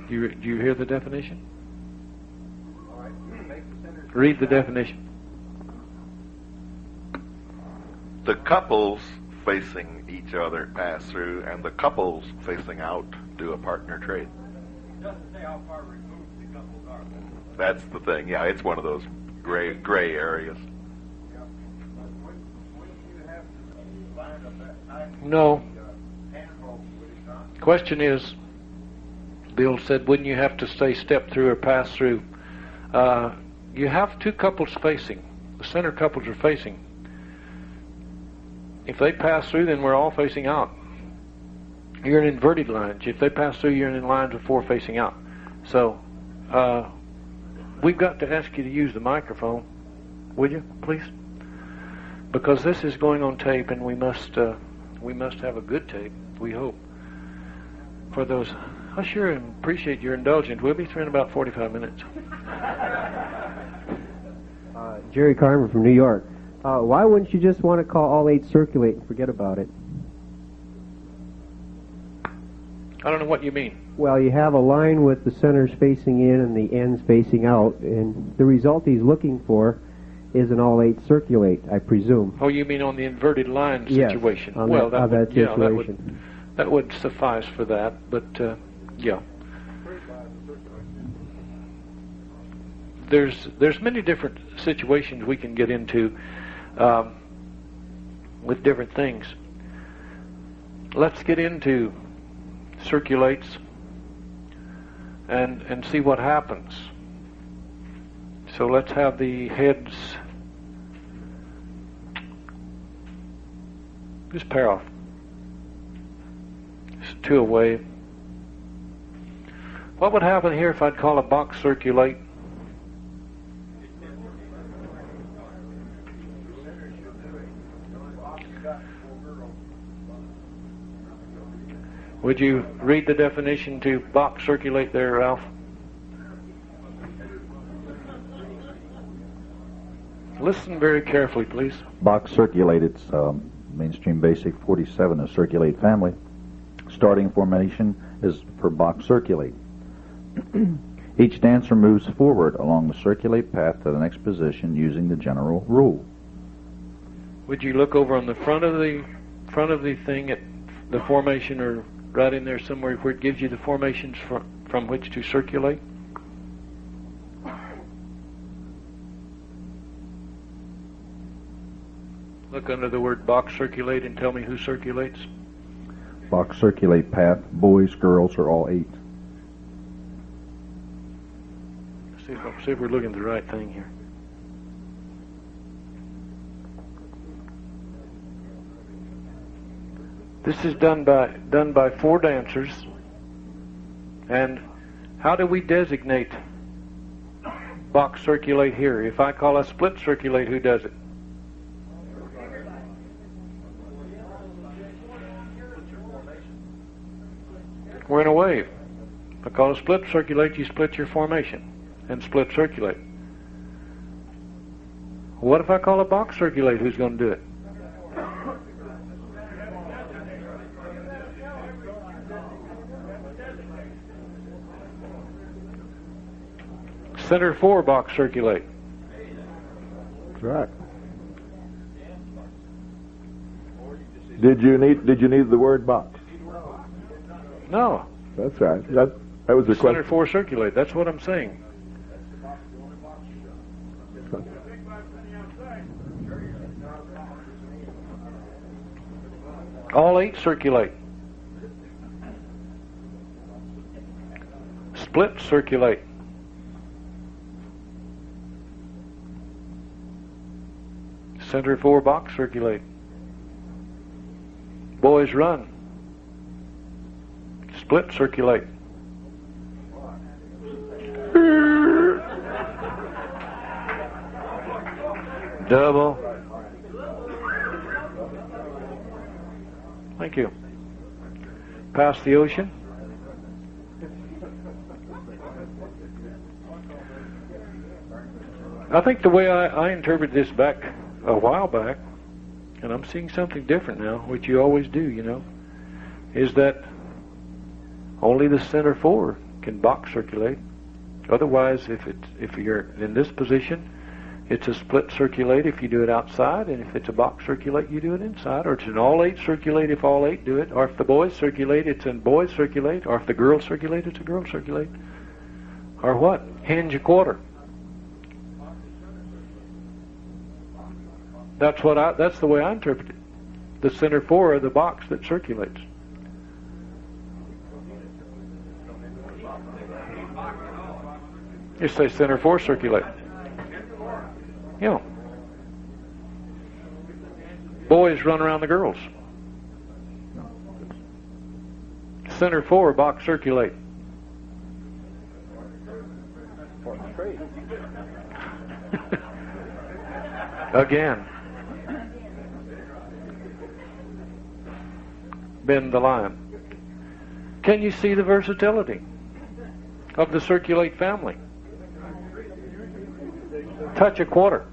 Do you hear the definition? Read the definition. The couples facing each other pass through, and the couples facing out do a partner trade. It doesn't say how far removed the couples are. That's the thing. Yeah, it's one of those gray areas. No. Question is, Bill said, wouldn't you have to say step through or pass through? You have two couples facing. The center couples are facing. If they pass through, then we're all facing out. You're in inverted lines. If they pass through, you're in lines of four facing out. So we've got to ask you to use the microphone. Will you, please? Because this is going on tape, and we must have a good tape, we hope. For those, I sure appreciate your indulgence. We'll be through in about 45 minutes. Jerry Carver from New York. Why wouldn't you just want to call all 8 circulate and forget about it? I don't know what you mean. Well, you have a line with the centers facing in and the ends facing out, and the result he's looking for is an all 8 circulate, I presume. Oh, you mean on the inverted line situation? Yes, well, situation. That would suffice for that, but yeah. There's many different situations we can get into with different things. Let's get into circulates and see what happens. So let's have the heads. Just pair off. Just two away. What would happen here if I'd call a box circulate? Would you read the definition to box circulate there, Ralph? Listen very carefully, please. Box circulate, it's mainstream basic 47, a circulate family. Starting formation is for box circulate. Each dancer moves forward along the circulate path to the next position using the general rule. Would you look over on the front of the thing at the formation, or right in there somewhere where it gives you the formations from which to circulate? Look under the word box circulate and tell me who circulates. Box circulate path, boys, girls are all 8. See if we're looking at the right thing here. This is done by 4 dancers. And how do we designate box circulate here? If I call a split circulate, who does it? We're in a wave. If I call a split circulate, you split your formation and split circulate. What if I call a box circulate? Who's going to do it? Center 4 box circulate. That's right. Did you need the word box? No. That's right. That was the Center question. 4 circulate. That's what I'm saying. All 8 circulate. Split circulate. Center 4 box circulate. Boys run. Split circulate. Double. Thank you. Past the ocean. I think the way I interpreted this back a while back, and I'm seeing something different now, which you always do, you know, is that only the center 4 can box circulate. Otherwise, if you're in this position, it's a split circulate if you do it outside, and if it's a box circulate, you do it inside. Or it's an all 8 circulate if all 8 do it. Or if the boys circulate, it's an boys circulate. Or if the girls circulate, it's a girl circulate. Or what? Hinge a quarter. That's the way I interpret it. The center 4 are the box that circulates. You say center 4 circulate. Yeah. Boys run around the girls. Center 4 box circulate. Again. Bend the line. Can you see the versatility of the circulate family? Touch a quarter.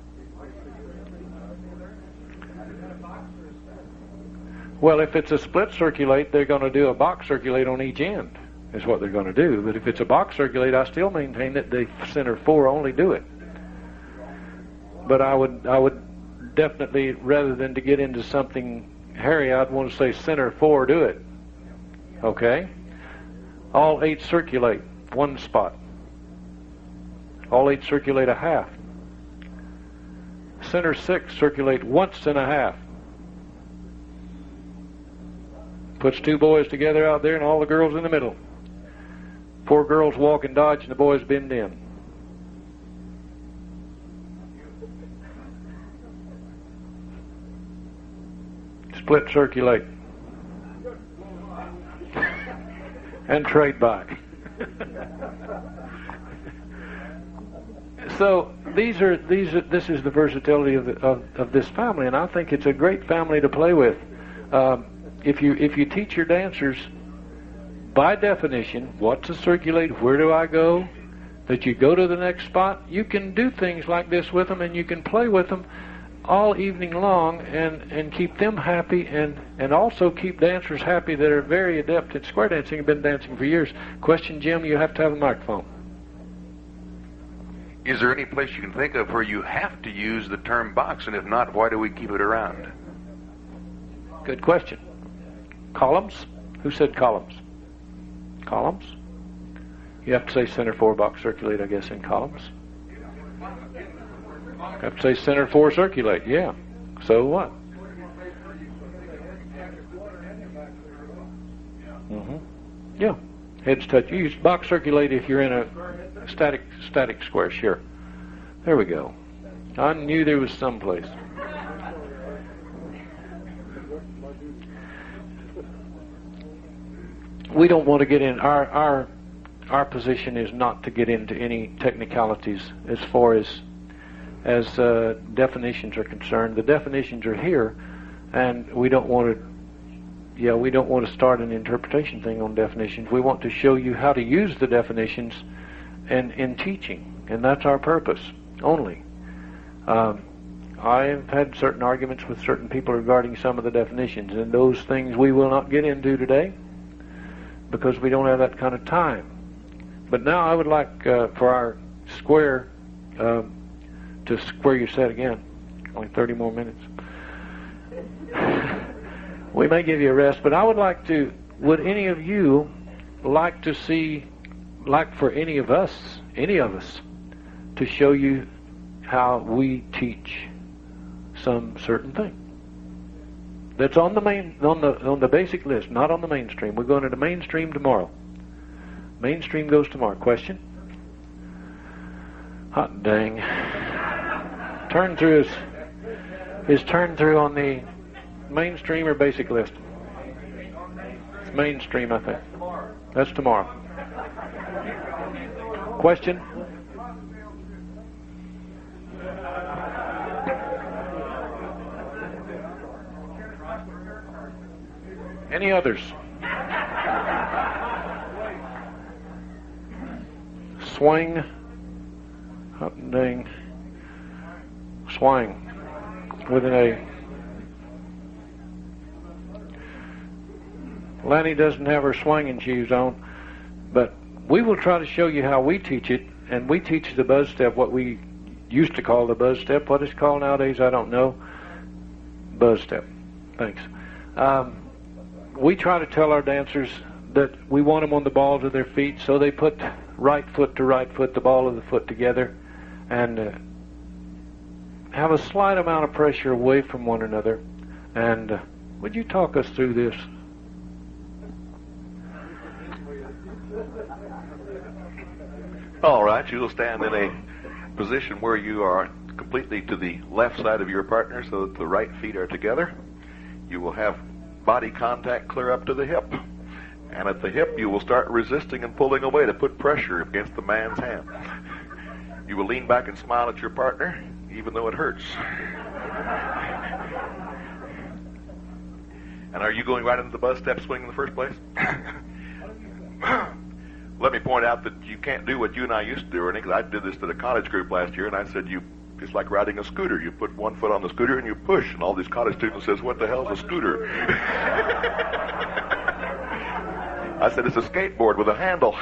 Well, if it's a split circulate, they're going to do a box circulate on each end, is what they're going to do. But if it's a box circulate, I still maintain that the center 4 only do it. But I would definitely, rather than to get into something hairy, I'd want to say center 4 do it. Okay? All 8 circulate 1 spot. All 8 circulate a half. Center 6 circulate once and a half. Puts 2 boys together out there and all the girls in the middle. 4 girls walk and dodge and the boys bend in. split circulate, and trade by. So this is the versatility of this family, and I think it's a great family to play with. If you teach your dancers by definition what to circulate, where do I go, that you go to the next spot, you can do things like this with them, and you can play with them all evening long and keep them happy, and also keep dancers happy that are very adept at square dancing, have been dancing for years. Question, Jim, you have to have a microphone. Is there any place you can think of where you have to use the term box, and if not, why do we keep it around? Good question. Columns? Who said columns? Columns? You have to say center 4 box circulate, I guess, in columns. You have to say center 4 circulate, yeah. So what? Yeah. Heads touch. You use box circulate if you're in a static square, sure. There we go. I knew there was some place. We don't want to get in. Our position is not to get into any technicalities as far as definitions are concerned. The definitions are here, and we don't want to. Yeah, we don't want to start an interpretation thing on definitions. We want to show you how to use the definitions in teaching, and that's our purpose only. I have had certain arguments with certain people regarding some of the definitions, and those things we will not get into today because we don't have that kind of time. But now I would like for our square to square your set again. Only 30 more minutes. We may give you a rest, but I would like to, would any of you like to see, like for any of us, to show you how we teach some certain thing that's on the basic list, not on the mainstream. We're going to the mainstream tomorrow. Mainstream goes tomorrow. Question? Hot dang. Turn through is turn through on the mainstream or basic list? It's mainstream, I think. That's tomorrow. Question? Any others? Swing. Hot dang. Swing. With an A. Lanny doesn't have her swinging shoes on, but we will try to show you how we teach it, and we teach the buzz step, what we used to call the buzz step. What it's called nowadays, I don't know. Buzz step. Thanks. We try to tell our dancers that we want them on the balls of their feet, so they put right foot to right foot, the ball of the foot together, and have a slight amount of pressure away from one another. And would you talk us through this? All right, you'll stand in a position where you are completely to the left side of your partner so that the right feet are together. You will have body contact clear up to the hip. And at the hip, you will start resisting and pulling away to put pressure against the man's hand. You will lean back and smile at your partner, even though it hurts. And are you going right into the buzz step swing in the first place? Let me point out that you can't do what you and I used to do, Ernie, because I did this to the college group last year, and I said it's like riding a scooter. You put one foot on the scooter and you push, and all these college students says, "What the hell's a scooter?" I said, "It's a skateboard with a handle."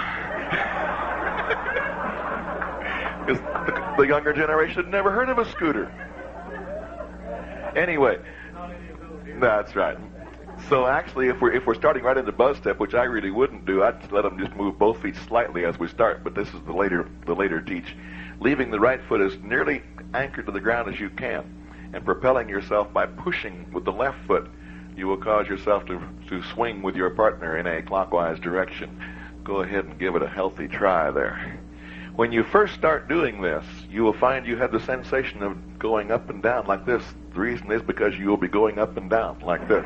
Because the younger generation had never heard of a scooter. Anyway, that's right. So actually, if we're starting right into buzz step, which I really wouldn't do, I'd let them just move both feet slightly as we start. But this is the later teach. Leaving the right foot as nearly anchored to the ground as you can, and propelling yourself by pushing with the left foot, you will cause yourself to swing with your partner in a clockwise direction. Go ahead and give it a healthy try there. When you first start doing this, you will find you have the sensation of going up and down like this. The reason is because you will be going up and down like this.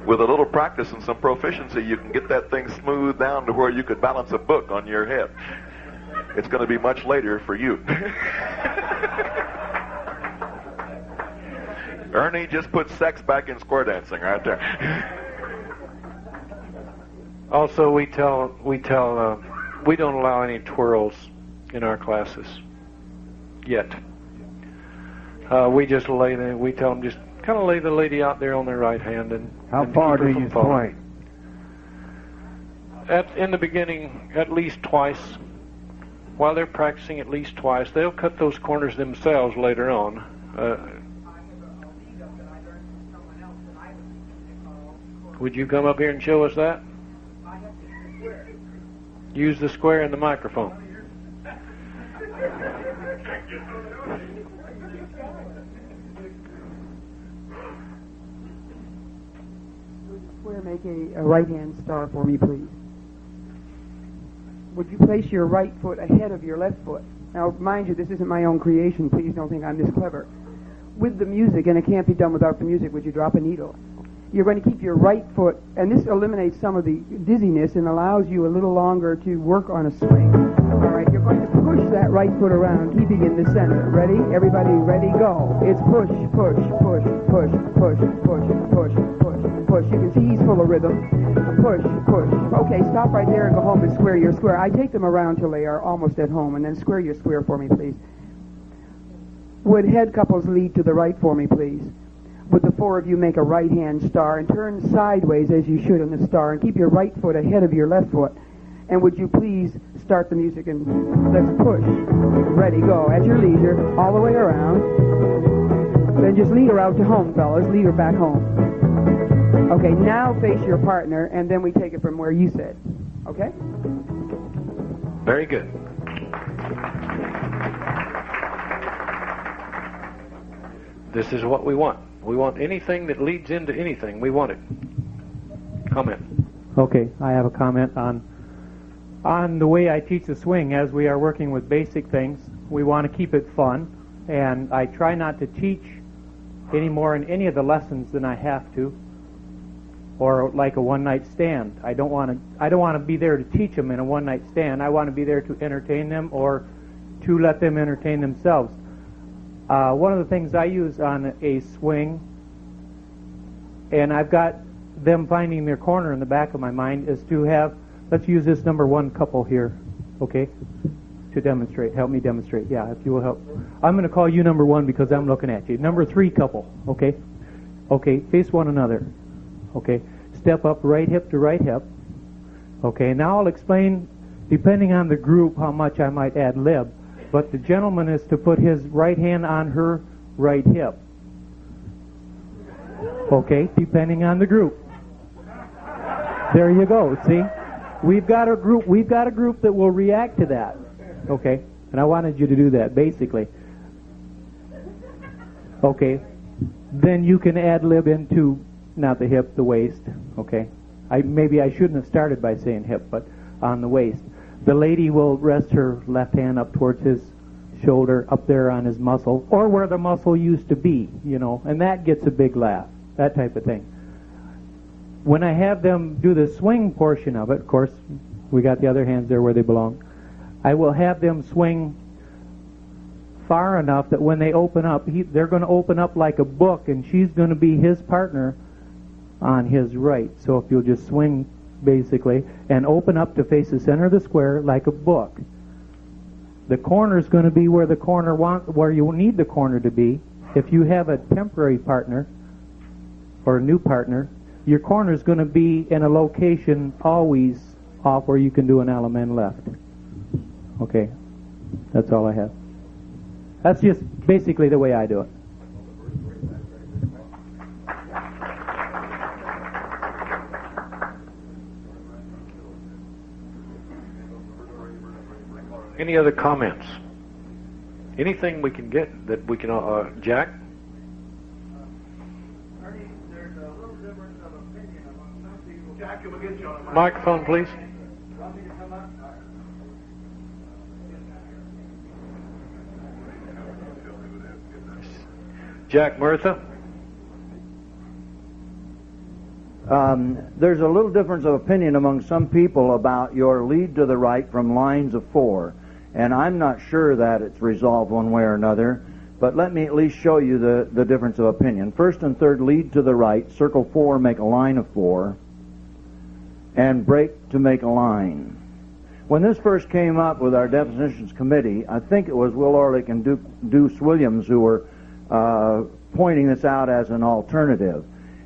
With a little practice and some proficiency, you can get that thing smoothed down to where you could balance a book on your head. It's going to be much later for you. Ernie just put sex back in square dancing right there. Also, we don't allow any twirls in our classes yet. We just we tell them just kind of lay the lady out there on their right hand and How and far keep her do you from falling. swing? In the beginning, at least twice. While they're practicing at least twice, they'll cut those corners themselves later on. Would you come up here and show us that? Use the square in the microphone. Would the square make a right-hand star for me, please? Would you place your right foot ahead of your left foot? Now, mind you, this isn't my own creation. Please don't think I'm this clever. With the music, and it can't be done without the music, would you drop a needle? You're going to keep your right foot, and this eliminates some of the dizziness and allows you a little longer to work on a swing. All right, you're going to push that right foot around, keeping in the center. Ready? Everybody ready? Go. It's push, push, push, push, push, push, push, push, push. You can see he's full of rhythm. Push, push. Okay, stop right there and go home and square your square. I take them around till they are almost at home, and then square your square for me, please. Would head couples lead to the right for me, please? Would the four of you make a right-hand star and turn sideways as you should in the star and keep your right foot ahead of your left foot? And would you please start the music and let's push. Ready, go. At your leisure, all the way around. Then just lead her out to home, fellas. Lead her back home. Okay, now face your partner, and then we take it from where you said. Okay? Very good. This is what we want. We want anything that leads into anything. We want it. Comment. Okay, I have a comment on the way I teach the swing. As we are working with basic things, we want to keep it fun, and I try not to teach any more in any of the lessons than I have to, or like a one-night stand. I don't want to be there to teach them in a one-night stand. I want to be there to entertain them or to let them entertain themselves. One of the things I use on a swing, and I've got them finding their corner in the back of my mind, is to have, let's use this number one couple here, okay, to demonstrate. Help me demonstrate. Yeah, if you will help. I'm going to call you number one because I'm looking at you. Number three couple, okay? Okay, face one another. Okay, step up right hip to right hip. Okay, now I'll explain, depending on the group, how much I might ad lib. But the gentleman is to put his right hand on her right hip. Okay, depending on the group. There you go. See, we've got a group that will react to that. Okay, and I wanted you to do that basically. Okay, then you can ad lib into not the hip, the waist. Okay, maybe I shouldn't have started by saying hip, but on the waist. The lady will rest her left hand up towards his shoulder, up there on his muscle, or where the muscle used to be, you know, and that gets a big laugh, that type of thing. When I have them do the swing portion of it, of course, we got the other hands there where they belong, I will have them swing far enough that when they open up, they're going to open up like a book, and she's going to be his partner on his right. So if you'll just swing basically, and open up to face the center of the square like a book. The corner is going to be where where you need the corner to be. If you have a temporary partner or a new partner, your corner is going to be in a location always off where you can do an element left. Okay, that's all I have. That's just basically the way I do it. Any other comments? Anything we can get that we can, Jack? Ernie, there's a little difference of opinion among some people. Jack, we'll get you on the Microphone, please. Want me to come up? Jack Murtha? There's a little difference of opinion among some people about your lead to the right from lines of 4, and I'm not sure that it's resolved one way or another, but let me at least show you the difference of opinion. First and third lead to the right, circle 4, make a line of 4, and break to make a line. When this first came up with our definitions committee, I think it was Will Orlick and Deuce Williams who were pointing this out as an alternative.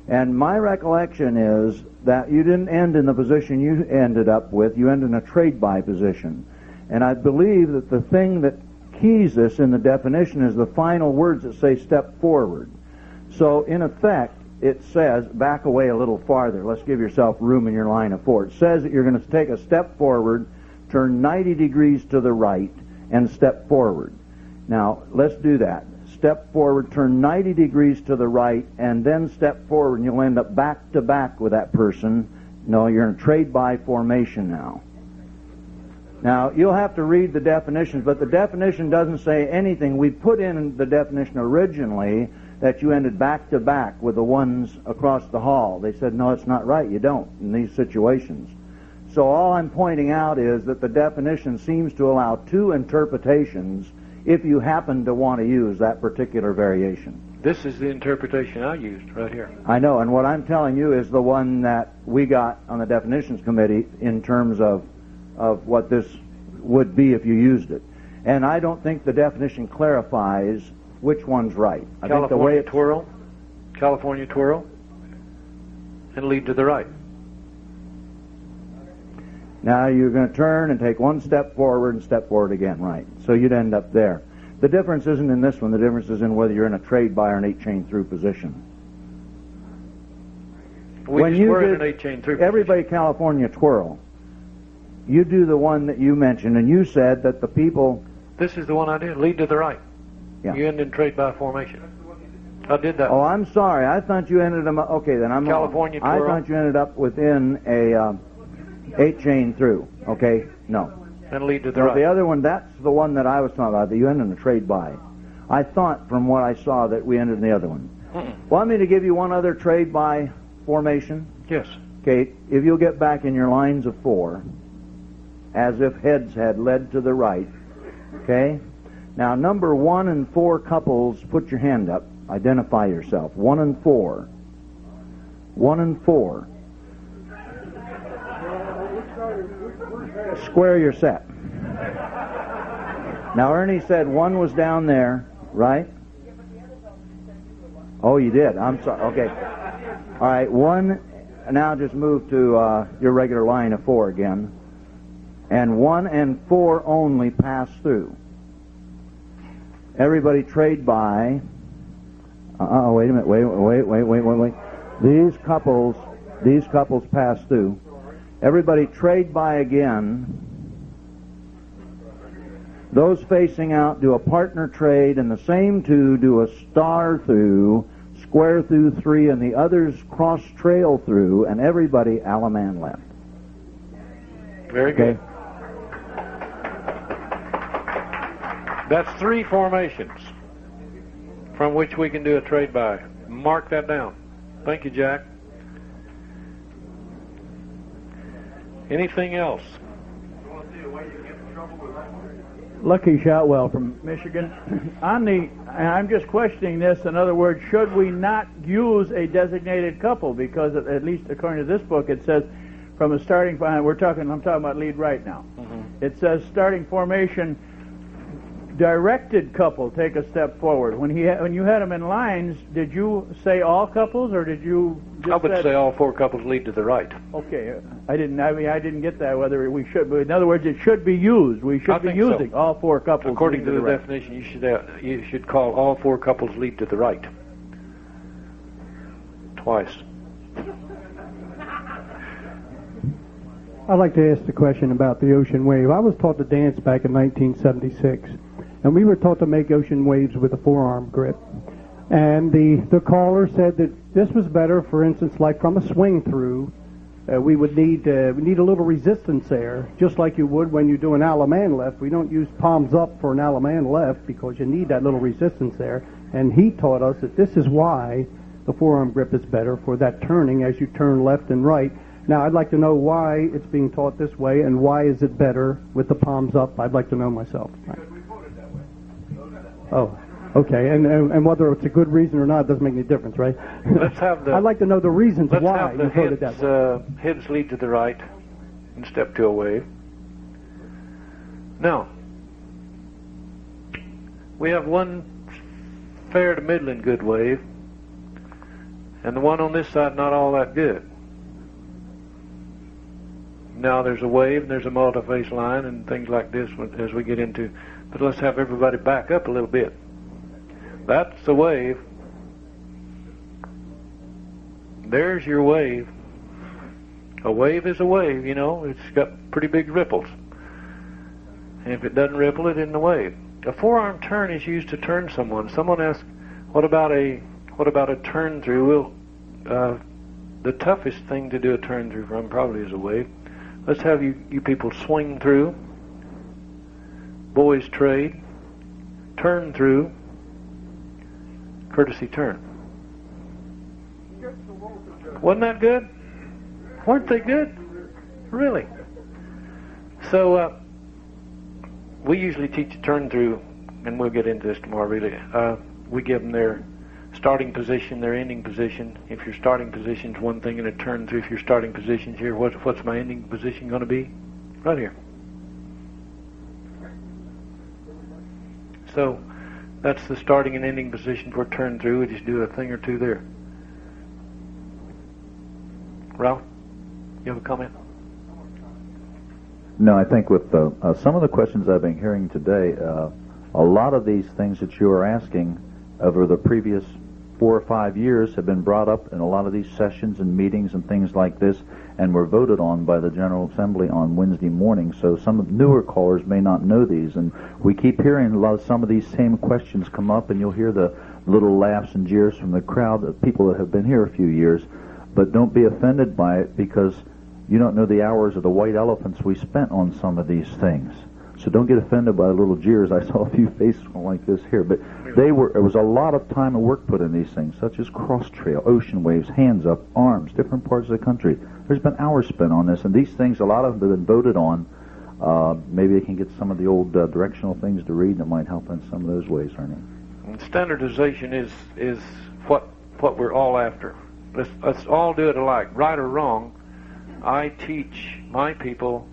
And my recollection is that you didn't end in the position you ended up with. You ended in a trade-by position. And I believe that the thing that keys this in the definition is the final words that say step forward. So, in effect, it says, back away a little farther. Let's give yourself room in your line of 4. It says that you're going to take a step forward, turn 90 degrees to the right, and step forward. Now, let's do that. Step forward, turn 90 degrees to the right, and then step forward, and you'll end up back to back with that person. No, you're in a trade-by formation now. Now, you'll have to read the definitions, but the definition doesn't say anything. We put in the definition originally that you ended back to back with the ones across the hall. They said, no, it's not right. You don't in these situations. So all I'm pointing out is that the definition seems to allow 2 interpretations if you happen to want to use that particular variation. This is the interpretation I used right here. I know, and what I'm telling you is the one that we got on the definitions committee in terms of what this would be if you used it. And I don't think the definition clarifies which one's right. I think the way California twirl, and lead to the right. Now you're going to turn and take 1 step forward and step forward again, right? So you'd end up there. The difference isn't in this one. The difference is in whether you're in a trade-by or an 8-chain through position. When you were in an 8-chain through everybody California twirl, you do the one that you mentioned, and you said that the people... This is the one I did, lead to the right. Yeah. You end in trade-by formation. I did that. Oh, I'm sorry. I thought you ended up... Okay, then I'm... California twirl. I thought you ended up within a 8-chain through. Okay? No. And lead to the right. The other one, that's the one that I was talking about, that you ended in a trade-by. I thought from what I saw that we ended in the other one. Want me to give you one other trade-by formation? Yes. Okay, if you'll get back in your lines of 4, as if heads had led to the right. Okay? Now, number 1 and 4 couples, put your hand up. Identify yourself. 1 and 4. 1 and 4. Square your set. Now, Ernie said 1 was down there, right? Oh, you did. I'm sorry. Okay. All right, 1. Now just move to your regular line of 4 again. And 1 and 4 only pass through. Everybody trade by. Wait a minute. Wait. These couples pass through. Everybody trade by again. Those facing out do a partner trade, and the same 2 do a star through, square through 3, and the others cross trail through, and everybody a la man left. Very good. That's 3 formations from which we can do a trade by. Mark that down. Thank you, Jack. Anything else? Lucky Shotwell from Michigan. I'm just questioning this. In other words, should we not use a designated couple? Because at least according to this book, it says from a starting point. I'm talking about lead right now. Mm-hmm. It says starting formation, directed couple take a step forward. When you had them in lines, did you say all couples or did you? I would say all 4 couples lead to the right. Okay, I didn't get that. Whether we should, but in other words, it should be used. We should be using all 4 couples. According to the definition, you should call all 4 couples lead to the right. Twice. I'd like to ask the question about the ocean wave. I was taught to dance back in 1976, and we were taught to make ocean waves with a forearm grip. And the caller said that this was better, for instance, like from a swing through, we would need a little resistance there, just like you would when you do an Alaman left. We don't use palms up for an Alaman left because you need that little resistance there. And he taught us that this is why the forearm grip is better for that turning as you turn left and right. Now, I'd like to know why it's being taught this way and why is it better with the palms up. I'd like to know myself. Because we voted that way. Oh, okay. And whether it's a good reason or not doesn't make any difference, right? Let's have the. I'd like to know the reasons Let's why have the you voted that way. heads lead to the right and step to a wave. Now, we have one fair to middling good wave, and the one on this side not all that good. Now there's a wave and there's a multi-phase line and things like this as we get into, but let's have everybody back up a little bit. That's the wave. There's your wave. A wave is a wave, you know, it's got pretty big ripples. And if it doesn't ripple, it isn't a wave. A forearm turn is used to turn someone. Someone asked, what about a turn through? The toughest thing to do a turn through from probably is a wave. Let's have you people swing through, boys trade, turn through, courtesy turn. Wasn't that good? Weren't they good? Really? So we usually teach a turn through, and we'll get into this tomorrow really. We give them their starting position, their ending position. If your starting position's one thing and a turn through, if your starting position's here, what's my ending position going to be? Right here. So that's the starting and ending position for a turn through. We just do a thing or two there. Ralph, you have a comment? No, I think with some of the questions I've been hearing today, a lot of these things that you are asking over the previous 4 or 5 years have been brought up in a lot of these sessions and meetings and things like this, and were voted on by the General Assembly on Wednesday morning. So some of the newer callers may not know these, and we keep hearing some of these same questions come up, and you'll hear the little laughs and jeers from the crowd of people that have been here a few years. But don't be offended by it, because you don't know the hours of the white elephants we spent on some of these things. So don't get offended by the little jeers. I saw a few faces like this here, but it was a lot of time and work put in these things, such as cross trail, ocean waves, hands up, arms, different parts of the country. There's been hours spent on this, and these things, a lot of them have been voted on. Maybe they can get some of the old directional things to read that might help in some of those ways, Ernie. And standardization is what we're all after. Let's all do it alike, right or wrong. I teach my people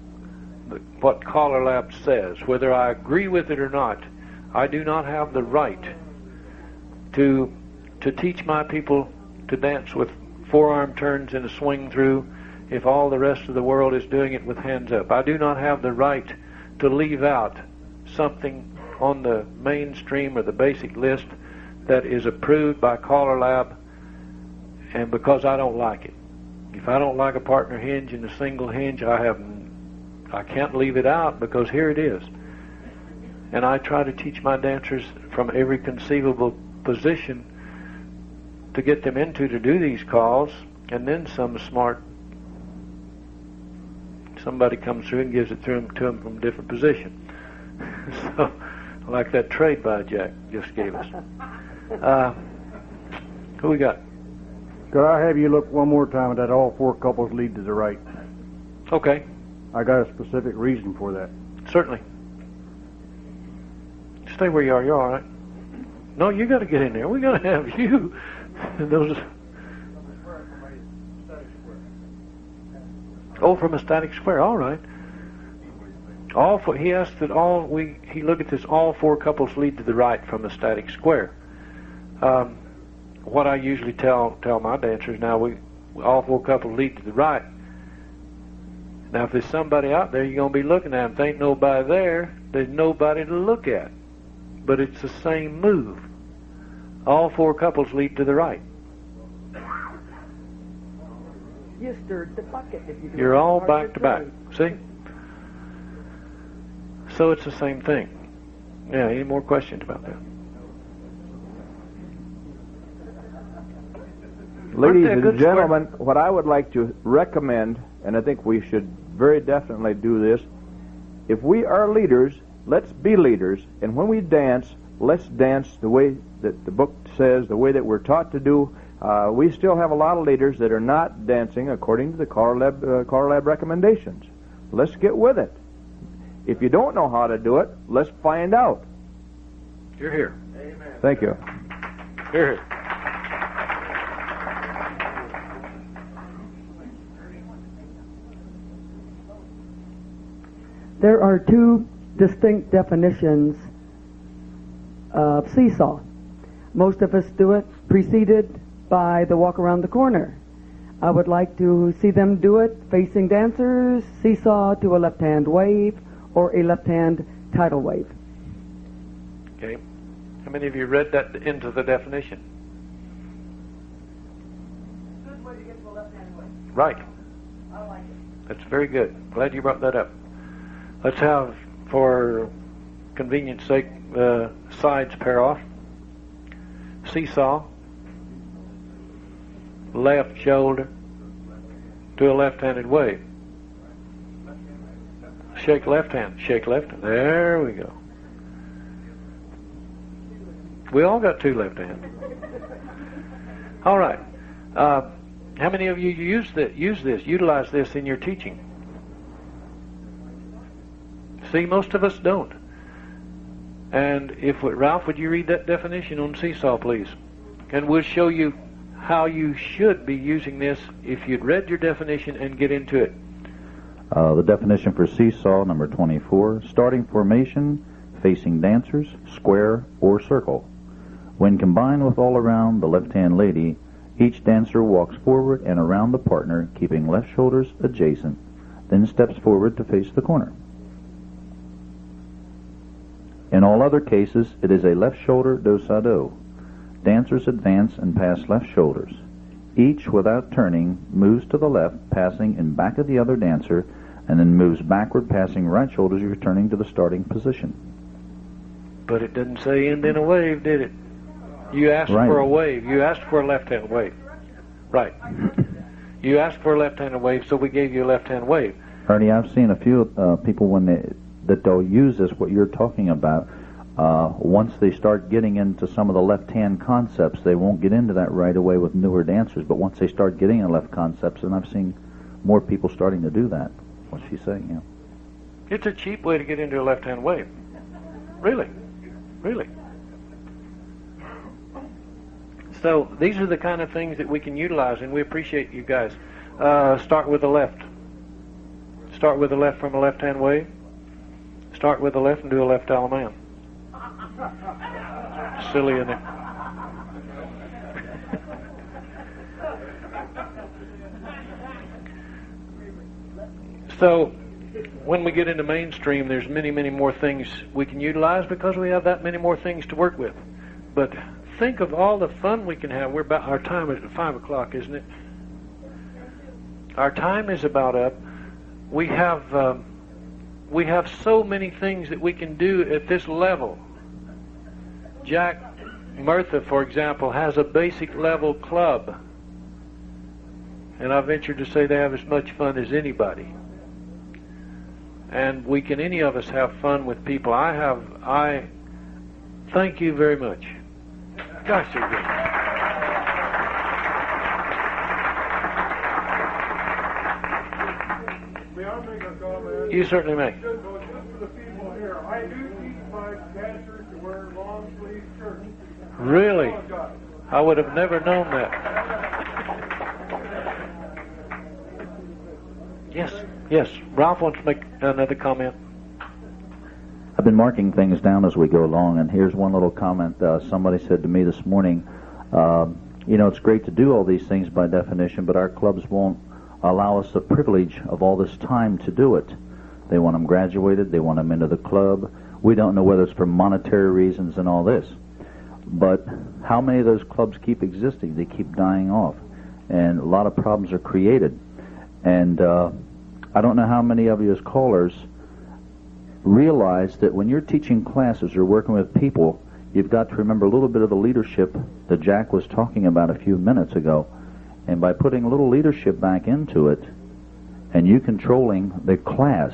what CALLERLAB says. Whether I agree with it or not, I do not have the right to teach my people to dance with forearm turns and a swing through if all the rest of the world is doing it with hands up. I do not have the right to leave out something on the mainstream or the basic list that is approved by CALLERLAB, and because I don't like it. If I don't like a partner hinge and a single hinge, I can't leave it out, because here it is. And I try to teach my dancers from every conceivable position to get them into to do these calls, and then somebody comes through and gives it to them from a different position. So, like that trade by Jack just gave us. Who we got? Could I have you look one more time at that all 4 couples lead to the right? Okay. I got a specific reason for that. Certainly. Stay where you are. You're all right. No, you got to get in there. We got to have you. Those. Oh, from a static square. All right. He asked that he look at this. All 4 couples lead to the right from a static square. What I usually tell my dancers now, all 4 couples lead to the right. Now, if there's somebody out there, you're going to be looking at them. If there ain't nobody there, there's nobody to look at. But it's the same move. All 4 couples lead to the right. You stirred the bucket. If you You're all back to back. See? So it's the same thing. Yeah, any more questions about that? Ladies they a good and gentlemen, what I would like to recommend, and I think we should very definitely do this, if we are leaders, let's be leaders, and when we dance, let's dance the way that the book says, the way that we're taught to do. We still have a lot of leaders that are not dancing according to the CALLERLAB recommendations. Let's get with it. If you don't know how to do it, let's find out. You're here. Amen. Thank you. You're here. There are two distinct definitions of seesaw. Most of us do it preceded by the walk around the corner. I would like to see them do it facing dancers, seesaw to a left-hand wave, or a left-hand tidal wave. Okay. How many of you read that into the definition? Good way to get to a left-hand wave. Right. I like it. That's very good. Glad you brought that up. Let's have, for convenience sake, the sides pair off. Seesaw. Left shoulder to a left-handed wave. Shake left hand. Shake left hand. There we go. We all got two left hands. All right. How many of you utilize this in your teaching? See, most of us don't. And Ralph, would you read that definition on seesaw, please? And we'll show you how you should be using this if you'd read your definition and get into it. The definition for seesaw, number 24, starting formation, facing dancers, square or circle. When combined with all around the left-hand lady, each dancer walks forward and around the partner, keeping left shoulders adjacent, then steps forward to face the corner. In all other cases, it is a left shoulder do-sa-do. Dancers advance and pass left shoulders. Each, without turning, moves to the left, passing in back of the other dancer, and then moves backward, passing right shoulders, returning to the starting position. But it didn't say end in a wave, did it? You asked for a wave. You asked for a left-hand wave. Right. You asked for a left-handed wave, so we gave you a left-hand wave. Ernie, I've seen a few people that they'll use this, what you're talking about. Once they start getting into some of the left-hand concepts, they won't get into that right away with newer dancers, but once they start getting in left concepts, and I've seen more people starting to do that. What's she saying? Yeah. It's a cheap way to get into a left-hand wave. Really. Really. So these are the kind of things that we can utilize, and we appreciate you guys. Start with the left. Start with the left from a left-hand wave. Start with the left and do a left Alaman. Silly, isn't it? So when we get into mainstream, there's many, many more things we can utilize because we have that many more things to work with. But think of all the fun we can have. Our time is at 5 o'clock, isn't it? Our time is about up. We have so many things that we can do at this level. Jack Murtha, for example, has a basic level club, and I venture to say they have as much fun as anybody. And any of us have fun with people. I thank you very much. Gosh, they're good. May I make a comment? You certainly may. Just for the people here, I do teach my dancers to wear long sleeve shirts. Really? I would have never known that. Yes. Ralph wants to make another comment. I've been marking things down as we go along, and here's one little comment. Somebody said to me this morning, it's great to do all these things by definition, but our clubs won't allow us the privilege of all this time to do it. They want them graduated, they want them into the club. We don't know whether it's for monetary reasons and all this. But how many of those clubs keep existing? They keep dying off, and a lot of problems are created. And I don't know how many of you as callers realize that when you're teaching classes or working with people, you've got to remember a little bit of the leadership that Jack was talking about a few minutes ago. And by putting a little leadership back into it, and you controlling the class,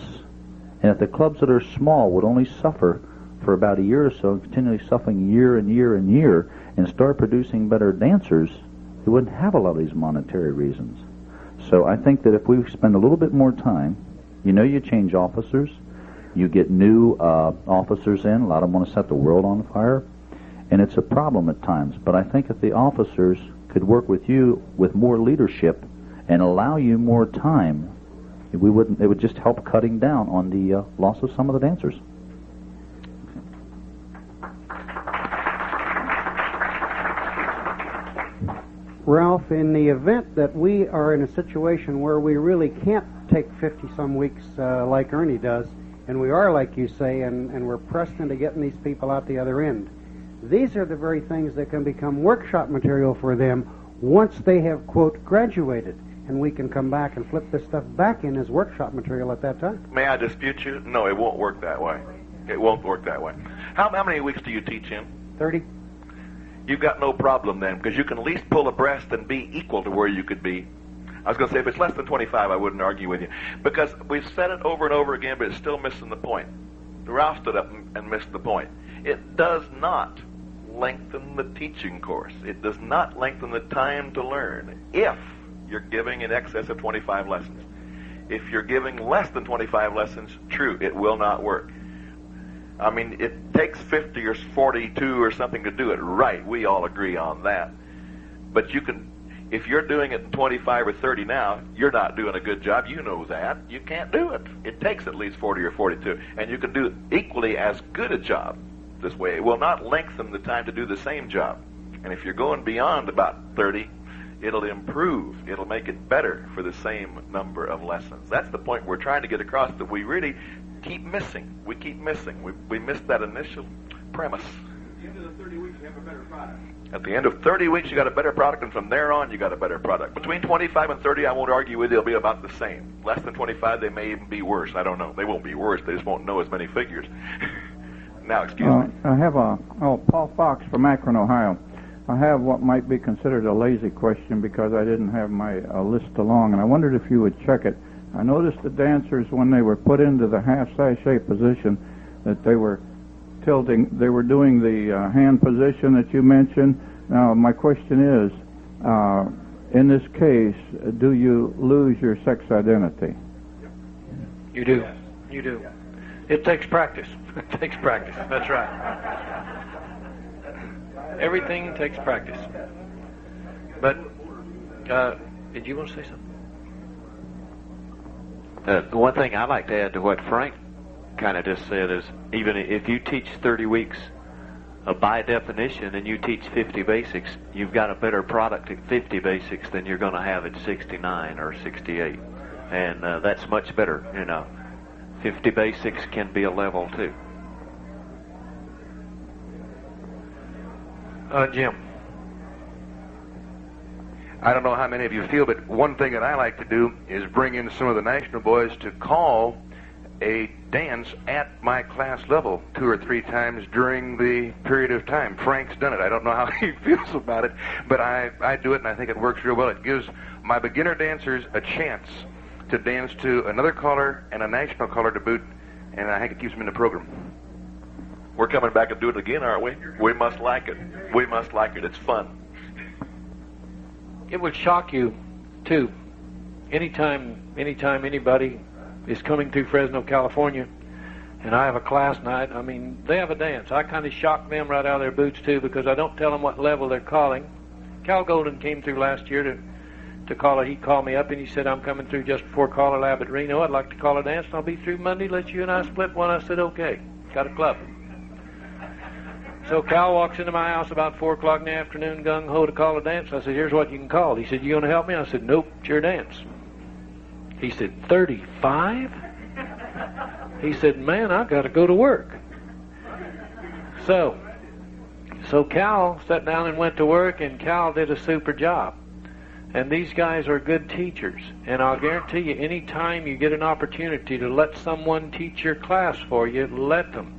and if the clubs that are small would only suffer for about a year or so, continually suffering year and year and year, and start producing better dancers, you wouldn't have a lot of these monetary reasons. So I think that if we spend a little bit more time, you change officers, you get new officers in, a lot of them want to set the world on fire, and it's a problem at times. But I think if the officers could work with you with more leadership and allow you more time, it would just help cutting down on the loss of some of the dancers. Ralph, in the event that we are in a situation where we really can't take 50-some weeks like Ernie does, and we are, like you say, and we're pressed into getting these people out the other end, these are the very things that can become workshop material for them once they have, quote, graduated, and we can come back and flip this stuff back in as workshop material at that time. May I dispute you? No, it won't work that way. It won't work that way. How many weeks do you teach in? 30. You've got no problem then, because you can at least pull abreast and be equal to where you could be. I was going to say, if it's less than 25, I wouldn't argue with you. Because we've said it over and over again, but it's still missing the point. Ralph stood up and missed the point. It does not lengthen the teaching course. It does not lengthen the time to learn if you're giving in excess of 25 lessons. If you're giving less than 25 lessons, true, it will not work. I mean, it takes 50 or 42 or something to do it right. We all agree on that. But you can, if you're doing it in 25 or 30 now, you're not doing a good job. You know that. You can't do it. It takes at least 40 or 42. And you can do equally as good a job this way. It will not lengthen the time to do the same job. And if you're going beyond about 30, it'll improve. It'll make it better for the same number of lessons. That's the point we're trying to get across, that we really keep missing. We keep missing. We missed that initial premise. At the end of the 30 weeks, you have a better product. At the end of 30 weeks, you got a better product, and from there on, you got a better product. Between 25 and 30, I won't argue with you, they'll be about the same. Less than 25, they may even be worse. I don't know. They won't be worse. They just won't know as many figures. Now, excuse me. I have Paul Fox from Akron, Ohio. I have what might be considered a lazy question because I didn't have my list along, and I wondered if you would check it. I noticed the dancers, when they were put into the half sachet position, that they were tilting, they were doing the hand position that you mentioned. Now, my question is, in this case, do you lose your sex identity? You do. You do. It takes practice. It takes practice. That's right. Everything takes practice. But, did you want to say something? The one thing I'd like to add to what Frank kind of just said is, even if you teach 30 weeks by definition and you teach 50 basics, you've got a better product at 50 basics than you're going to have at 69 or 68. And that's much better, 50 basics can be a level too. Jim. I don't know how many of you feel, but one thing that I like to do is bring in some of the national boys to call a dance at my class level 2 or 3 times during the period of time. Frank's done it. I don't know how he feels about it, but I do it, and I think it works real well. It gives my beginner dancers a chance to dance to another caller and a national caller to boot, and I think it keeps them in the program. We're coming back and do it again, aren't we? We must like it. We must like it. It's fun. It would shock you, too. Anytime anybody is coming through Fresno, California, and I have a class night, I mean, they have a dance. I kind of shock them right out of their boots, too, because I don't tell them what level they're calling. Cal Golden came through last year to call it. He called me up, and he said, I'm coming through just before CALLERLAB at Reno. I'd like to call a dance, and I'll be through Monday. Let you and I split one. I said, okay. Got a club. So Cal walks into my house about 4 o'clock in the afternoon, gung-ho to call a dance. I said, here's what you can call. He said, you going to help me? I said, nope, it's your dance. He said, 35? He said, man, I've got to go to work. So Cal sat down and went to work, and Cal did a super job. And these guys are good teachers. And I'll guarantee you, any time you get an opportunity to let someone teach your class for you, let them.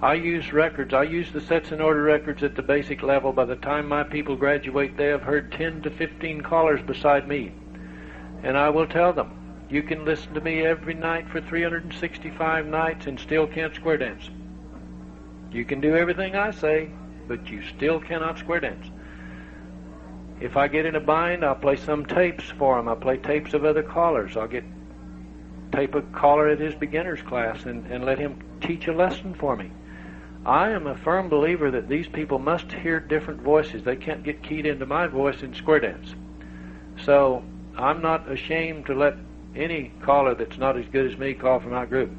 I use records. I use the sets and order records at the basic level. By the time my people graduate, they have heard 10 to 15 callers beside me. And I will tell them, you can listen to me every night for 365 nights and still can't square dance. You can do everything I say, but you still cannot square dance. If I get in a bind, I'll play some tapes for them. I'll play tapes of other callers. I'll get tape a caller at his beginner's class and let him teach a lesson for me. I am a firm believer that these people must hear different voices. They can't get keyed into my voice in square dance. So I'm not ashamed to let any caller that's not as good as me call from our group.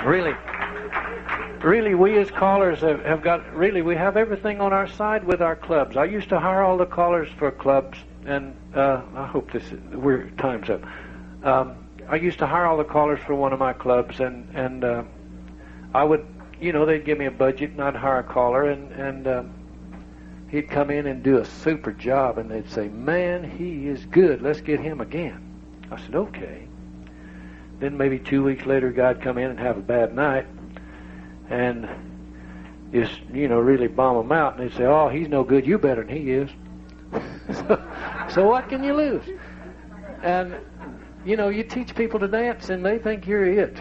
Really, we as callers have got, we have everything on our side with our clubs. I used to hire all the callers for clubs, and I hope time's up. I used to hire all the callers for one of my clubs, and I would, they'd give me a budget, and I'd hire a caller, and he'd come in and do a super job, and they'd say, man, he is good, let's get him again. I said, okay. Then maybe 2 weeks later, a guy'd come in and have a bad night, and just, really bomb him out, and they'd say, oh, he's no good, you better than he is. So what can you lose? And, you teach people to dance, and they think you're it.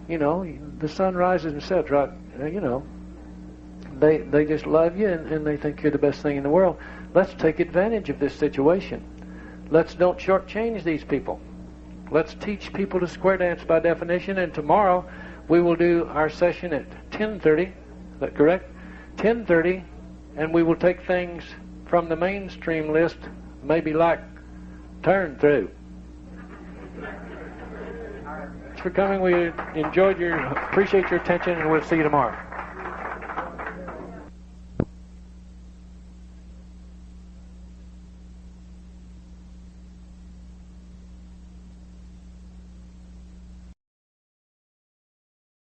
The sun rises and sets, right? They just love you, and they think you're the best thing in the world. Let's take advantage of this situation. Let's don't shortchange these people. Let's teach people to square dance by definition, and tomorrow we will do our session at 10:30. Is that correct? 10:30, and we will take things from the mainstream list, maybe like turn through. Thanks for coming. We appreciate your attention, and we'll see you tomorrow.